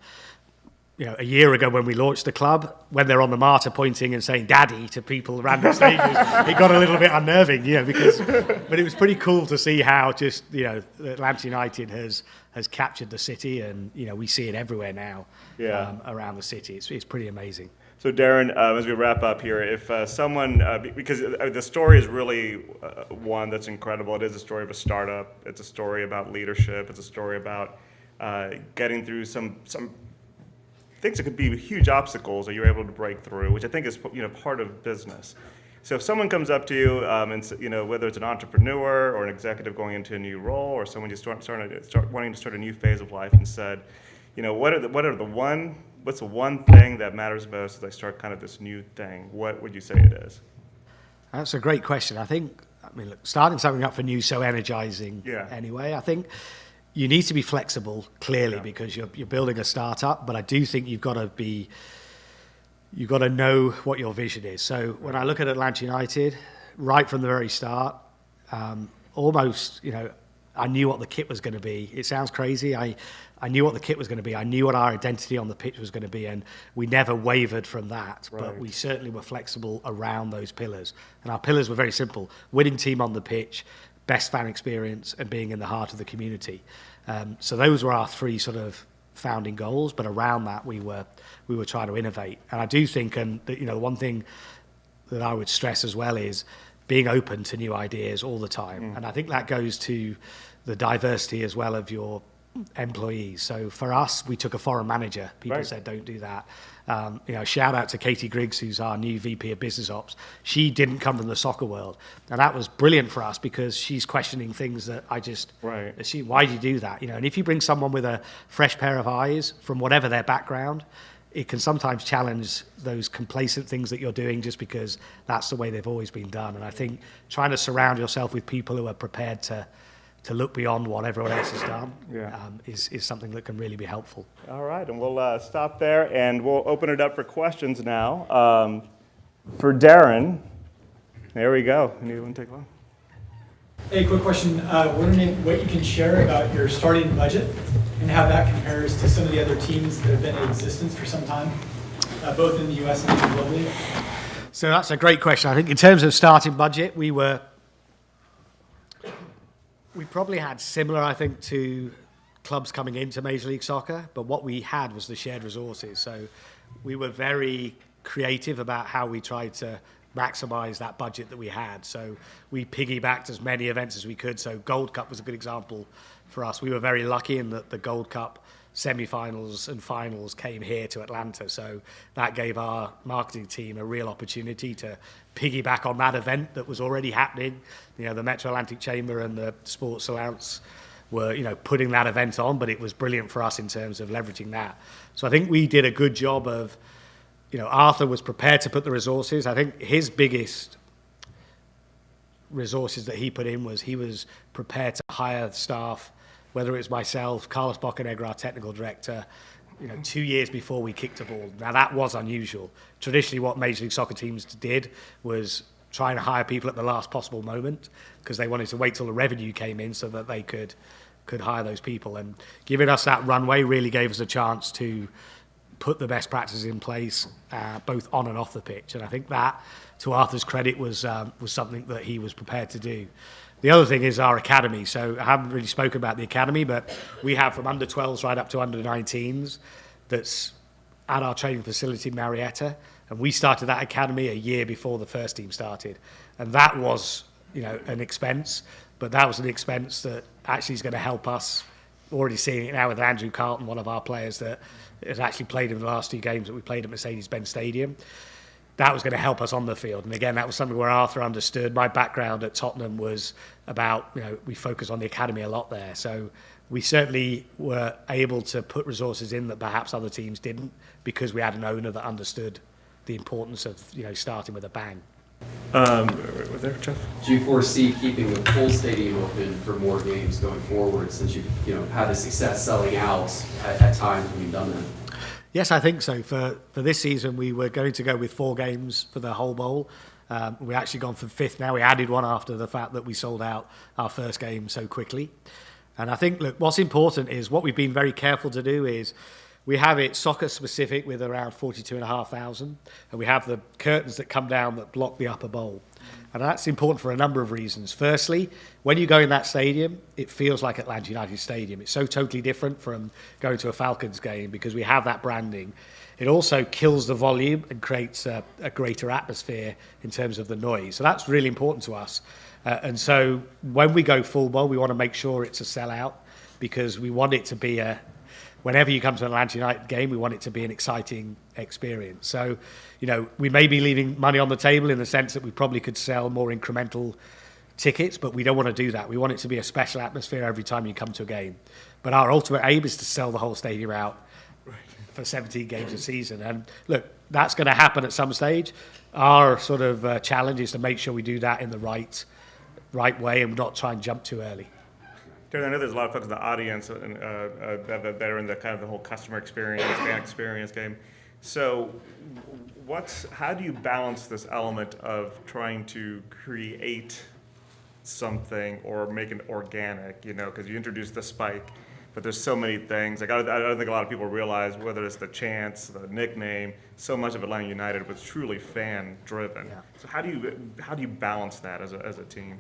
a year ago when we launched the club, when they're on the martyr pointing and saying "daddy" to people around the stages, it got a little bit unnerving, but it was pretty cool to see how just, Atlanta United has captured the city, and, we see it everywhere now around the city. It's pretty amazing.
So Darren, as we wrap up here, if someone, because the story is really one that's incredible. It is a story of a startup. It's a story about leadership. It's a story about getting through some things that could be huge obstacles that you're able to break through, which I think is part of business. So if someone comes up to you, and whether it's an entrepreneur or an executive going into a new role, or someone just wanting to start a new phase of life, and said, what's the one thing that matters most as I start kind of this new thing? What would you say it is?
That's a great question. Look, starting something up for new is so energizing anyway. I think you need to be flexible, clearly, because you're building a startup, but I do think you've got to know what your vision is. So when I look at Atlanta United, right from the very start, almost, I knew what the kit was going to be. It sounds crazy. I knew what the kit was going to be. I knew what our identity on the pitch was going to be, and we never wavered from that. Right. But we certainly were flexible around those pillars. And our pillars were very simple: winning team on the pitch, best fan experience, and being in the heart of the community. So those were our three sort of founding goals. But around that, we were trying to innovate. And I do think, one thing that I would stress as well is being open to new ideas all the time. And I think that goes to the diversity as well of your employees. So for us, we took a foreign manager. People said, don't do that. Shout out to Katie Griggs, who's our new VP of Business Ops. She didn't come from the soccer world. And that was brilliant for us because she's questioning things that I just assume, why do you do that? And if you bring someone with a fresh pair of eyes from whatever their background, it can sometimes challenge those complacent things that you're doing just because that's the way they've always been done. And I think trying to surround yourself with people who are prepared to look beyond what everyone else has done is something that can really be helpful.
All right, and we'll stop there, and we'll open it up for questions now. For Darren, there we go. Anyone take one?
Hey, quick question. Wondering what you can share about your starting budget and how that compares to some of the other teams that have been in existence for some time, both in the U.S. and globally.
So that's a great question. I think in terms of starting budget, we probably had similar, I think, to clubs coming into Major League Soccer, but what we had was the shared resources. So we were very creative about how we tried to maximize that budget that we had. So we piggybacked as many events as we could. So Gold Cup was a good example for us. We were very lucky in that the Gold Cup semi-finals and finals came here to Atlanta. So that gave our marketing team a real opportunity to piggyback on that event that was already happening. The Metro Atlantic Chamber and the Sports Alliance were, putting that event on, but it was brilliant for us in terms of leveraging that. So I think we did a good job of, Arthur was prepared to put the resources. I think his biggest resources that he put in was he was prepared to hire staff, whether it was myself, Carlos Bocanegra, our technical director, 2 years before we kicked a ball. Now, that was unusual. Traditionally, what Major League Soccer teams did was try and hire people at the last possible moment because they wanted to wait till the revenue came in so that they could hire those people. And giving us that runway really gave us a chance to put the best practices in place, both on and off the pitch. And I think that, to Arthur's credit, was something that he was prepared to do. The other thing is our academy. So I haven't really spoken about the academy, but we have from under 12s right up to under 19s that's at our training facility in Marietta. And we started that academy a year before the first team started. And that was, an expense, but that was an expense that actually is going to help us. Already seeing it now with Andrew Carlton, one of our players that has actually played in the last 2 games that we played at Mercedes-Benz Stadium. That was going to help us on the field. And again, that was something where Arthur understood. My background at Tottenham was about, we focus on the academy a lot there. So we certainly were able to put resources in that perhaps other teams didn't because we had an owner that understood the importance of, starting with a bang.
Was there, Jeff?
Do you foresee keeping the full stadium open for more games going forward since you've had the success selling out at times when you've done that?
Yes, I think so. For this season, we were going to go with 4 games for the whole bowl. We've actually gone for 5th now. We added one after the fact that we sold out our first game so quickly. And I think, look, what's important is what we've been very careful to do is we have it soccer specific with around 42,500, and we have the curtains that come down that block the upper bowl. And that's important for a number of reasons. Firstly, when you go in that stadium, it feels like Atlanta United Stadium. It's so totally different from going to a Falcons game because we have that branding. It also kills the volume and creates a greater atmosphere in terms of the noise. So that's really important to us. And so when we go full bowl, we want to make sure it's a sellout because we want it to be whenever you come to an Atlanta United game, we want it to be an exciting experience. So, we may be leaving money on the table in the sense that we probably could sell more incremental tickets, but we don't want to do that. We want it to be a special atmosphere every time you come to a game. But our ultimate aim is to sell the whole stadium out for 17 games a season. And look, that's going to happen at some stage. Our sort of challenge is to make sure we do that in the right way and not try and jump too early.
Darren, I know there's a lot of folks in the audience that are in the kind of the whole customer experience, fan experience game. So how do you balance this element of trying to create something or make it organic, because you introduced the spike, but there's so many things. Like I don't think a lot of people realize whether it's the chants, the nickname, so much of Atlanta United was truly fan driven.
Yeah.
So how do you balance that as a team?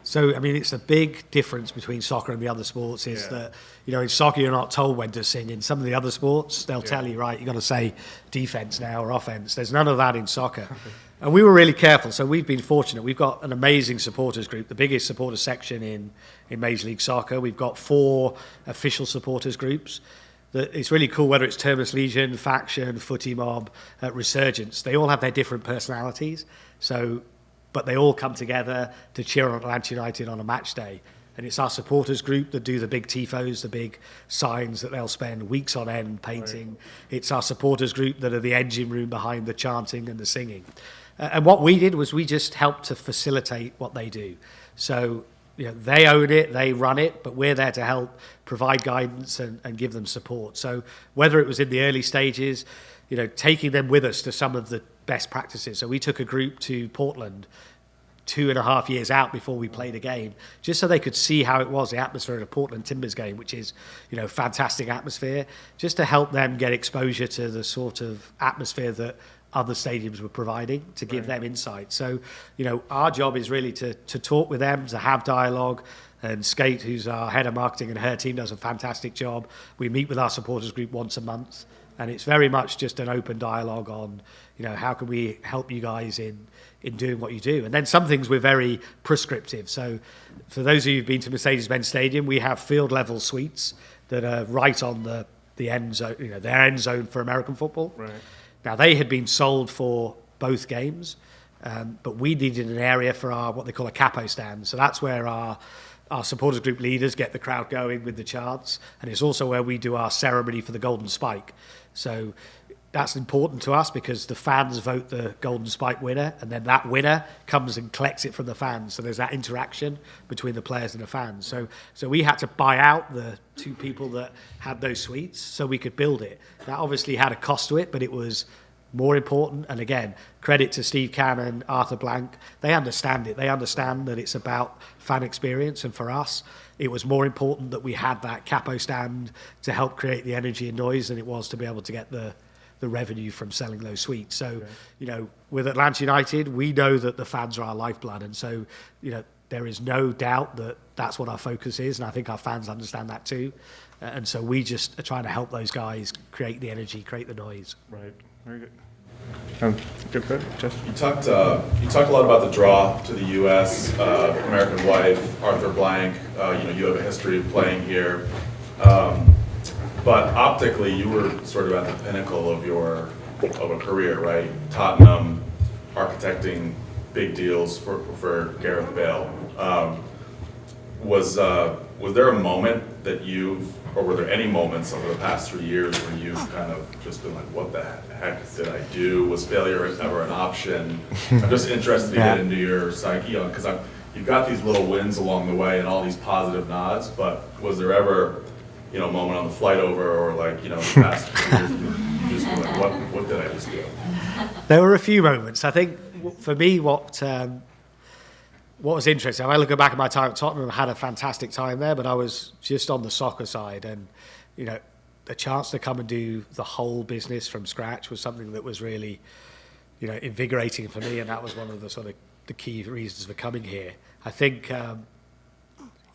So, it's a big difference between soccer and the other sports is that, in soccer, you're not told when to sing. In some of the other sports, they'll tell you, right, you've got to say defense now or offense. There's none of that in soccer. And we were really careful. So we've been fortunate. We've got an amazing supporters group, the biggest supporters section in Major League Soccer. We've got 4 official supporters groups. It's really cool, whether it's Terminus Legion, Faction, Footy Mob, Resurgence. They all have their different personalities. But they all come together to cheer on Atlanta United on a match day. And it's our supporters group that do the big tifos, the big signs that they'll spend weeks on end painting. Right. It's our supporters group that are the engine room behind the chanting and the singing. And what we did was we just helped to facilitate what they do. So they own it, they run it, but we're there to help provide guidance and give them support. So whether it was in the early stages, taking them with us to some of the best practices. So we took a group to Portland 2.5 years out before we played a game, just so they could see how it was, the atmosphere at a Portland Timbers game, which is, fantastic atmosphere, just to help them get exposure to the sort of atmosphere that other stadiums were providing to give them insight. So, our job is really to talk with them, to have dialogue. And Skate, who's our head of marketing, and her team does a fantastic job. We meet with our supporters group once a month, and it's very much just an open dialogue on, how can we help you guys in doing what you do. And then some things we're very prescriptive. So for those of you who've been to Mercedes-Benz Stadium, we have field level suites that are right on the end zone, their end zone for American football. Right. Now they had been sold for both games, but we needed an area for our, what they call a capo stand. So that's where our supporters group leaders get the crowd going with the chants, and it's also where we do our ceremony for the Golden Spike. So that's important to us because the fans vote the Golden Spike winner, and then that winner comes and collects it from the fans. So there's that interaction between the players and the fans. So we had to buy out the 2 people that had those suites so we could build it. That obviously had a cost to it, but it was more important. And again, credit to Steve Cannon, Arthur Blank. They understand it. They understand that it's about fan experience. And for us, it was more important that we had that capo stand to help create the energy and noise than it was to be able to get the revenue from selling those suites. So, with Atlanta United, we know that the fans are our lifeblood. And so, there is no doubt that that's what our focus is. And I think our fans understand that too. And so we just are trying to help those guys create the energy, create the noise.
Right. Very good. Good, Jeff.
You talked a lot about the draw to the U.S. American Wife, Arthur Blank. You have a history of playing here, but optically, you were sort of at the pinnacle of a career, right? Tottenham, architecting big deals for Gareth Bale. Was there a moment that or were there any moments over the past 3 years where you've kind of just been like, what the heck did I do? Was failure ever an option? I'm just interested to get into your psyche, because you've got these little wins along the way and all these positive nods, but was there ever, a moment on the flight over or the past 2 years, you just were like, what did I just do?
There were a few moments. I think for me, what was interesting, I look back at my time at Tottenham, I had a fantastic time there, but I was just on the soccer side. And, a chance to come and do the whole business from scratch was something that was really, invigorating for me, and that was one of the sort of the key reasons for coming here. I think,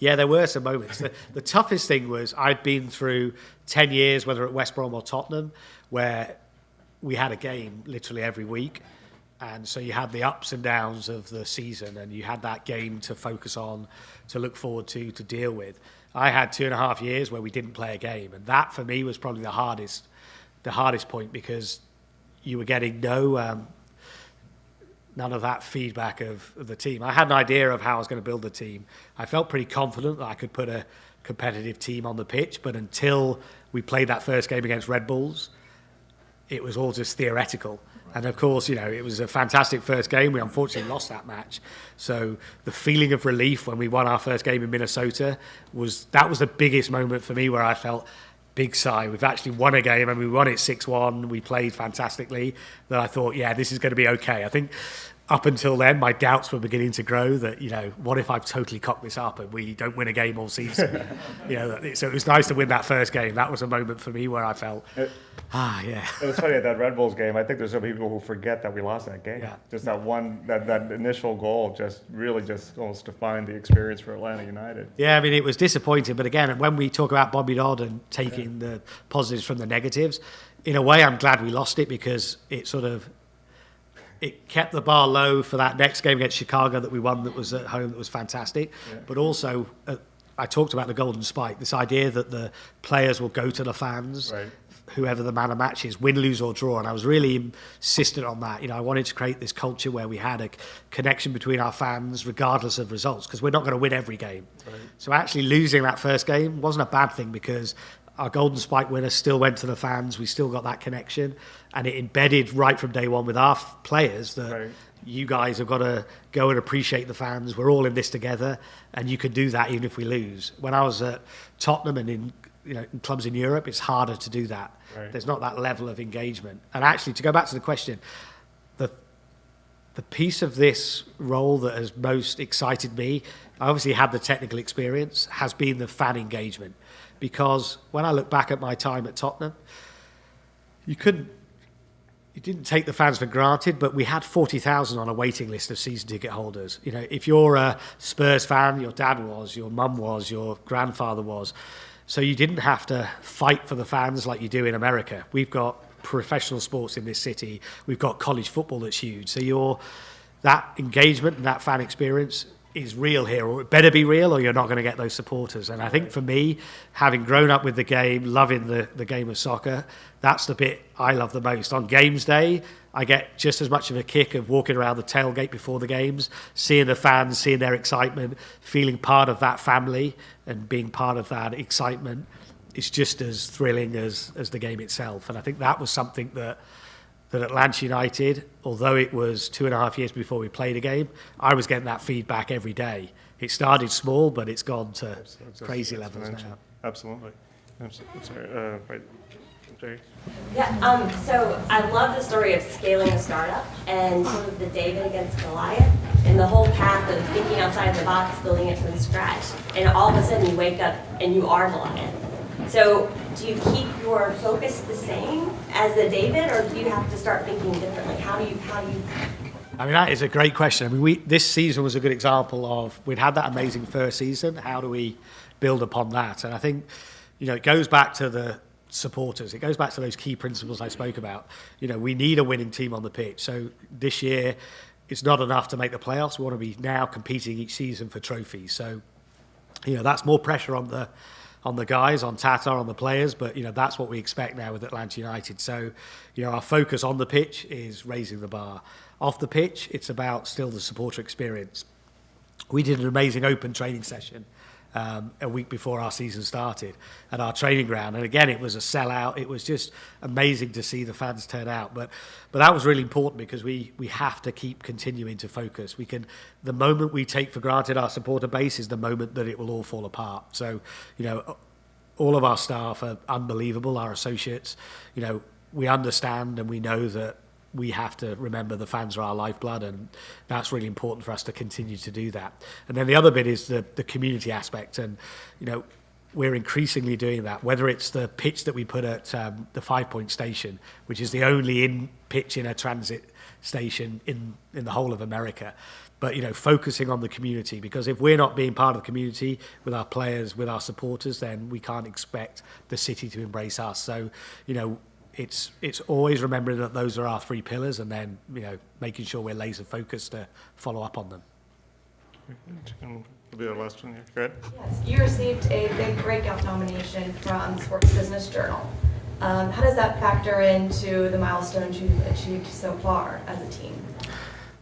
there were some moments. The toughest thing was I'd been through 10 years, whether at West Brom or Tottenham, where we had a game literally every week. And so you had the ups and downs of the season, and you had that game to focus on, to look forward to deal with. I had 2.5 years where we didn't play a game, and that for me was probably the hardest point, because you were getting none of that feedback of the team. I had an idea of how I was going to build the team. I felt pretty confident that I could put a competitive team on the pitch, but until we played that first game against Red Bulls, it was all just theoretical. And of course, it was a fantastic first game. We unfortunately lost that match. So the feeling of relief when we won our first game in Minnesota was the biggest moment for me, where I felt big sigh. We've actually won a game, and we won it 6-1. We played fantastically. That I thought, this is going to be okay. I think up until then, my doubts were beginning to grow that, what if I've totally cocked this up and we don't win a game all season? So it was nice to win that first game. That was a moment for me where I felt,
It was funny at that Red Bulls game. I think there's some people who forget that we lost that game.
Yeah.
Just that one, that initial goal just almost defined the experience for Atlanta United.
Yeah, I mean, it was disappointing. But again, when we talk about Bobby Dodd and taking the positives from the negatives, in a way, I'm glad we lost it, because it kept the bar low for that next game against Chicago that we won, that was at home, that was fantastic. Yeah. But also, I talked about the golden spike, this idea that the players will go to the fans, right, whoever the man of match is, win, lose or draw. And I was really insistent on that. I wanted to create this culture where we had a connection between our fans regardless of results, because we're not going to win every game. Right. So actually losing that first game wasn't a bad thing, because our golden spike winner still went to the fans. We still got that connection, and it embedded right from day one with our players that, right, you guys have got to go and appreciate the fans. We're all in this together, and you can do that even if we lose. When I was at Tottenham and in clubs in Europe, it's harder to do that. Right. There's not that level of engagement. And actually, to go back to the question, the piece of this role that has most excited me, I obviously had the technical experience, has been the fan engagement. Because when I look back at my time at Tottenham, you didn't take the fans for granted, but we had 40,000 on a waiting list of season ticket holders. If you're a Spurs fan, your dad was, your mum was, your grandfather was. So you didn't have to fight for the fans like you do in America. We've got professional sports in this city. We've got college football that's huge. So that engagement and that fan experience is real here, or it better be real, or you're not going to get those supporters. And I think for me, having grown up with the game, loving the game of soccer, that's the bit I love the most. On games day, I get just as much of a kick of walking around the tailgate before the games, seeing the fans, seeing their excitement, feeling part of that family and being part of that excitement. It's just as thrilling as the game itself. And I think that was something that Atlanta United, although it was 2.5 years before we played a game, I was getting that feedback every day. It started small, but it's gone to crazy levels now.
Absolutely. I'm sorry. I'm sorry.
Yeah, so I love the story of scaling a startup and sort of the David against Goliath and the whole path of thinking outside the box, building it from scratch. And all of a sudden you wake up and you are Goliath. So do you keep your focus the same as the David, or do you have to start thinking differently? How do you?
I mean, that is a great question. I mean, this season was a good example of, we'd had that amazing first season. How do we build upon that? And I think, it goes back to the supporters. It goes back to those key principles I spoke about. We need a winning team on the pitch. So this year, it's not enough to make the playoffs. We want to be now competing each season for trophies. So, that's more pressure on the guys, on Tata, on the players, but that's what we expect now with Atlanta United. So, our focus on the pitch is raising the bar. Off the pitch, it's about still the supporter experience. We did an amazing open training session a week before our season started at our training ground, and again, it was a sellout. It was just amazing to see the fans turn out. But that was really important, because we have to keep continuing to focus. The moment we take for granted our supporter base is the moment that it will all fall apart. So, all of our staff are unbelievable. Our associates, we understand and we know that we have to remember the fans are our lifeblood, and that's really important for us to continue to do that. And then the other bit is the community aspect. And, we're increasingly doing that, whether it's the pitch that we put at the 5 Point station, which is the only in pitch in a transit station in the whole of America. But, focusing on the community, because if we're not being part of the community with our players, with our supporters, then we can't expect the city to embrace us. So, it's always remembering that those are our three pillars, and then, making sure we're laser focused to follow up on them.
Will be the last one here. Go ahead.
Yes, you received a big breakout nomination from Sports Business Journal. How does that factor into the milestones you've achieved so far as a team?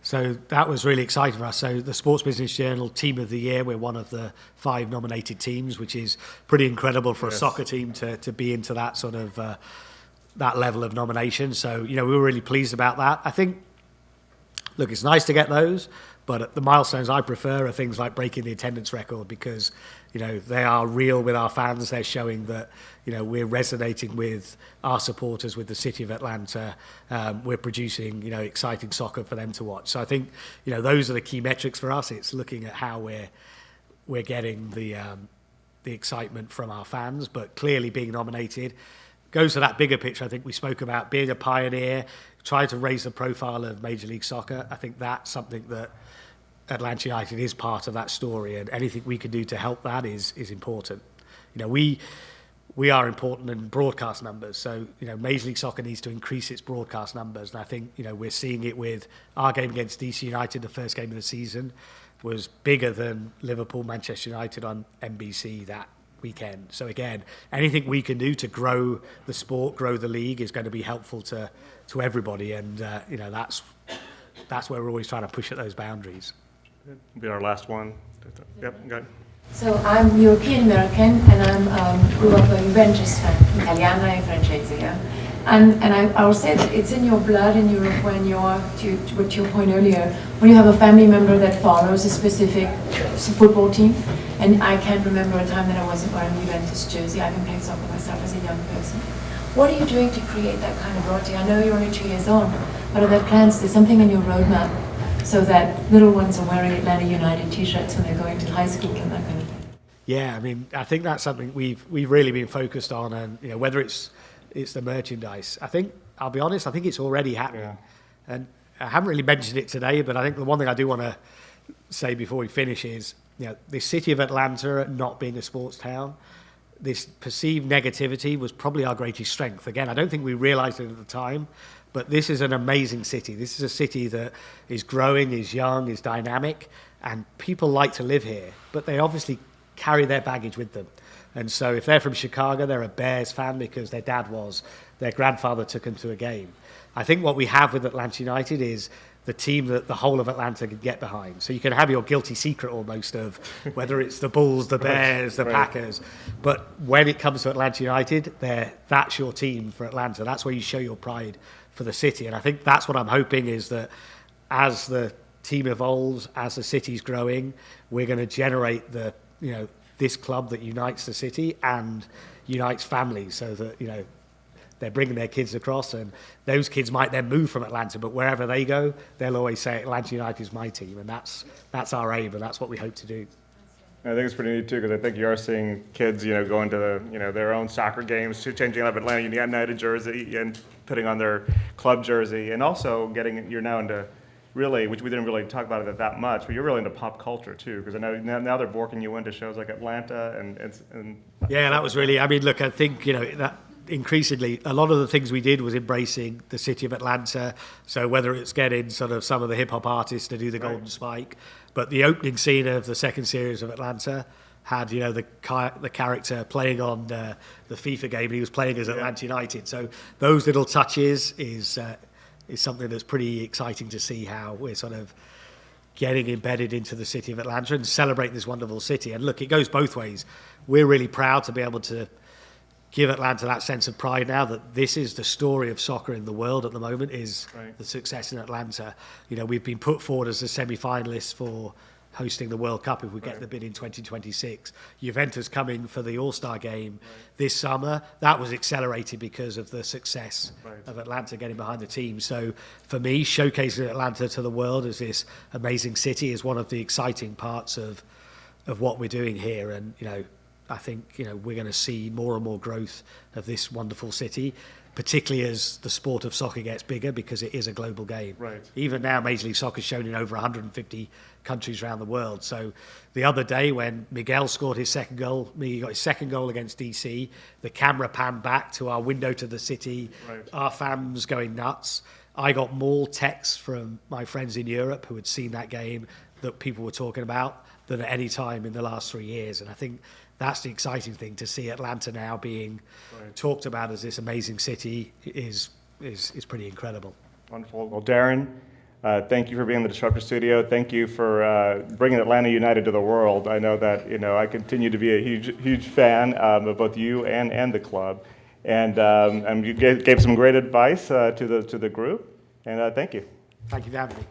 So that was really exciting for us. So the Sports Business Journal Team of the Year, we're one of the 5 nominated teams, which is pretty incredible for a soccer team to be into that sort of that level of nomination. So, we were really pleased about that. I think, look, it's nice to get those, but the milestones I prefer are things like breaking the attendance record, because, they are real with our fans. They're showing that, we're resonating with our supporters, with the city of Atlanta. We're producing, exciting soccer for them to watch. So I think, those are the key metrics for us. It's looking at how we're getting the excitement from our fans, but clearly being nominated goes to that bigger picture. I think we spoke about being a pioneer, trying to raise the profile of Major League Soccer. I think that's something that Atlanta United is part of that story, and anything we can do to help that is important. We are important in broadcast numbers, so Major League Soccer needs to increase its broadcast numbers, and I think we're seeing it with our game against DC United. The first game of the season was bigger than Liverpool Manchester United on NBC that weekend. So again, anything we can do to grow the sport, grow the league, is going to be helpful to everybody, and that's where we're always trying to push at those boundaries.
Be our last one. Yep, go ahead.
So I'm European American, and I'm grew up a Juventus fan, Italiana e francese, yeah? And I will say that it's in your blood in Europe when you're, to your point earlier, when you have a family member that follows a specific football team. And I can't remember a time that I wasn't wearing a Juventus jersey. I've been playing soccer myself as a young person. What are you doing to create that kind of loyalty? I know you're only 2 years on, but are there plans, there's something in your roadmap so that little ones are wearing Atlanta United t-shirts when they're going to high school and that kind of thing?
Yeah, I mean, I think that's something we've really been focused on, and whether it's the merchandise. I think, I'll be honest, I think it's already happening.
Yeah.
And I haven't really mentioned it today, but I think the one thing I do want to say before we finish is, the city of Atlanta not being a sports town, this perceived negativity was probably our greatest strength. Again, I don't think we realized it at the time, but this is an amazing city. This is a city that is growing, is young, is dynamic, and people like to live here, but they obviously carry their baggage with them. And so if they're from Chicago, they're a Bears fan because their dad was, their grandfather took them to a game. I think what we have with Atlanta United is the team that the whole of Atlanta can get behind. So you can have your guilty secret almost of whether it's the Bulls, the Bears, the Packers. But when it comes to Atlanta United, that's your team for Atlanta. That's where you show your pride for the city. And I think that's what I'm hoping is that as the team evolves, as the city's growing, we're going to generate this club that unites the city and unites families, so that they're bringing their kids across, and those kids might then move from Atlanta, but wherever they go, they'll always say Atlanta United is my team, and that's our aim, and that's what we hope to do.
I think it's pretty neat too, because I think you are seeing kids, going to their own soccer games, changing out of Atlanta United jersey and putting on their club jersey, and also you're now into really, which we didn't really talk about it that much, but you're really into pop culture too, because I know now they're borking you into shows like Atlanta and
yeah, that was really. I mean, look, I think that increasingly a lot of the things we did was embracing the city of Atlanta. So whether it's getting sort of some of the hip hop artists to do the Golden Spike, but the opening scene of the second series of Atlanta had the character playing on the FIFA game, and he was playing as Atlanta United. So those little touches is something that's pretty exciting to see, how we're sort of getting embedded into the city of Atlanta and celebrate this wonderful city. And look, it goes both ways. We're really proud to be able to give Atlanta that sense of pride now that this is the story of soccer in the world at the moment, is the success in Atlanta. We've been put forward as a semi-finalist for hosting the World Cup if we get the bid in 2026. Juventus coming for the All-Star game this summer. That was accelerated because of the success of Atlanta getting behind the team. So for me, showcasing Atlanta to the world as this amazing city is one of the exciting parts of what we're doing here. And, I think we're going to see more and more growth of this wonderful city, particularly as the sport of soccer gets bigger, because it is a global game.
Right.
Even now, Major League Soccer is shown in over 150 countries around the world. So the other day when Miguel scored his second goal, he got his second goal against DC, the camera panned back to our window to the city,
Right.
our fans going nuts. I got more texts from my friends in Europe who had seen that game that people were talking about than at any time in the last 3 years. And I think that's the exciting thing, to see Atlanta now being talked about as this amazing city is pretty incredible.
Wonderful. Well, Darren, thank you for being in the Disruptor Studio. Thank you for bringing Atlanta United to the world. I know that I continue to be a huge fan of both you and the club, and you gave some great advice to the group. And thank you.
Thank you for having me.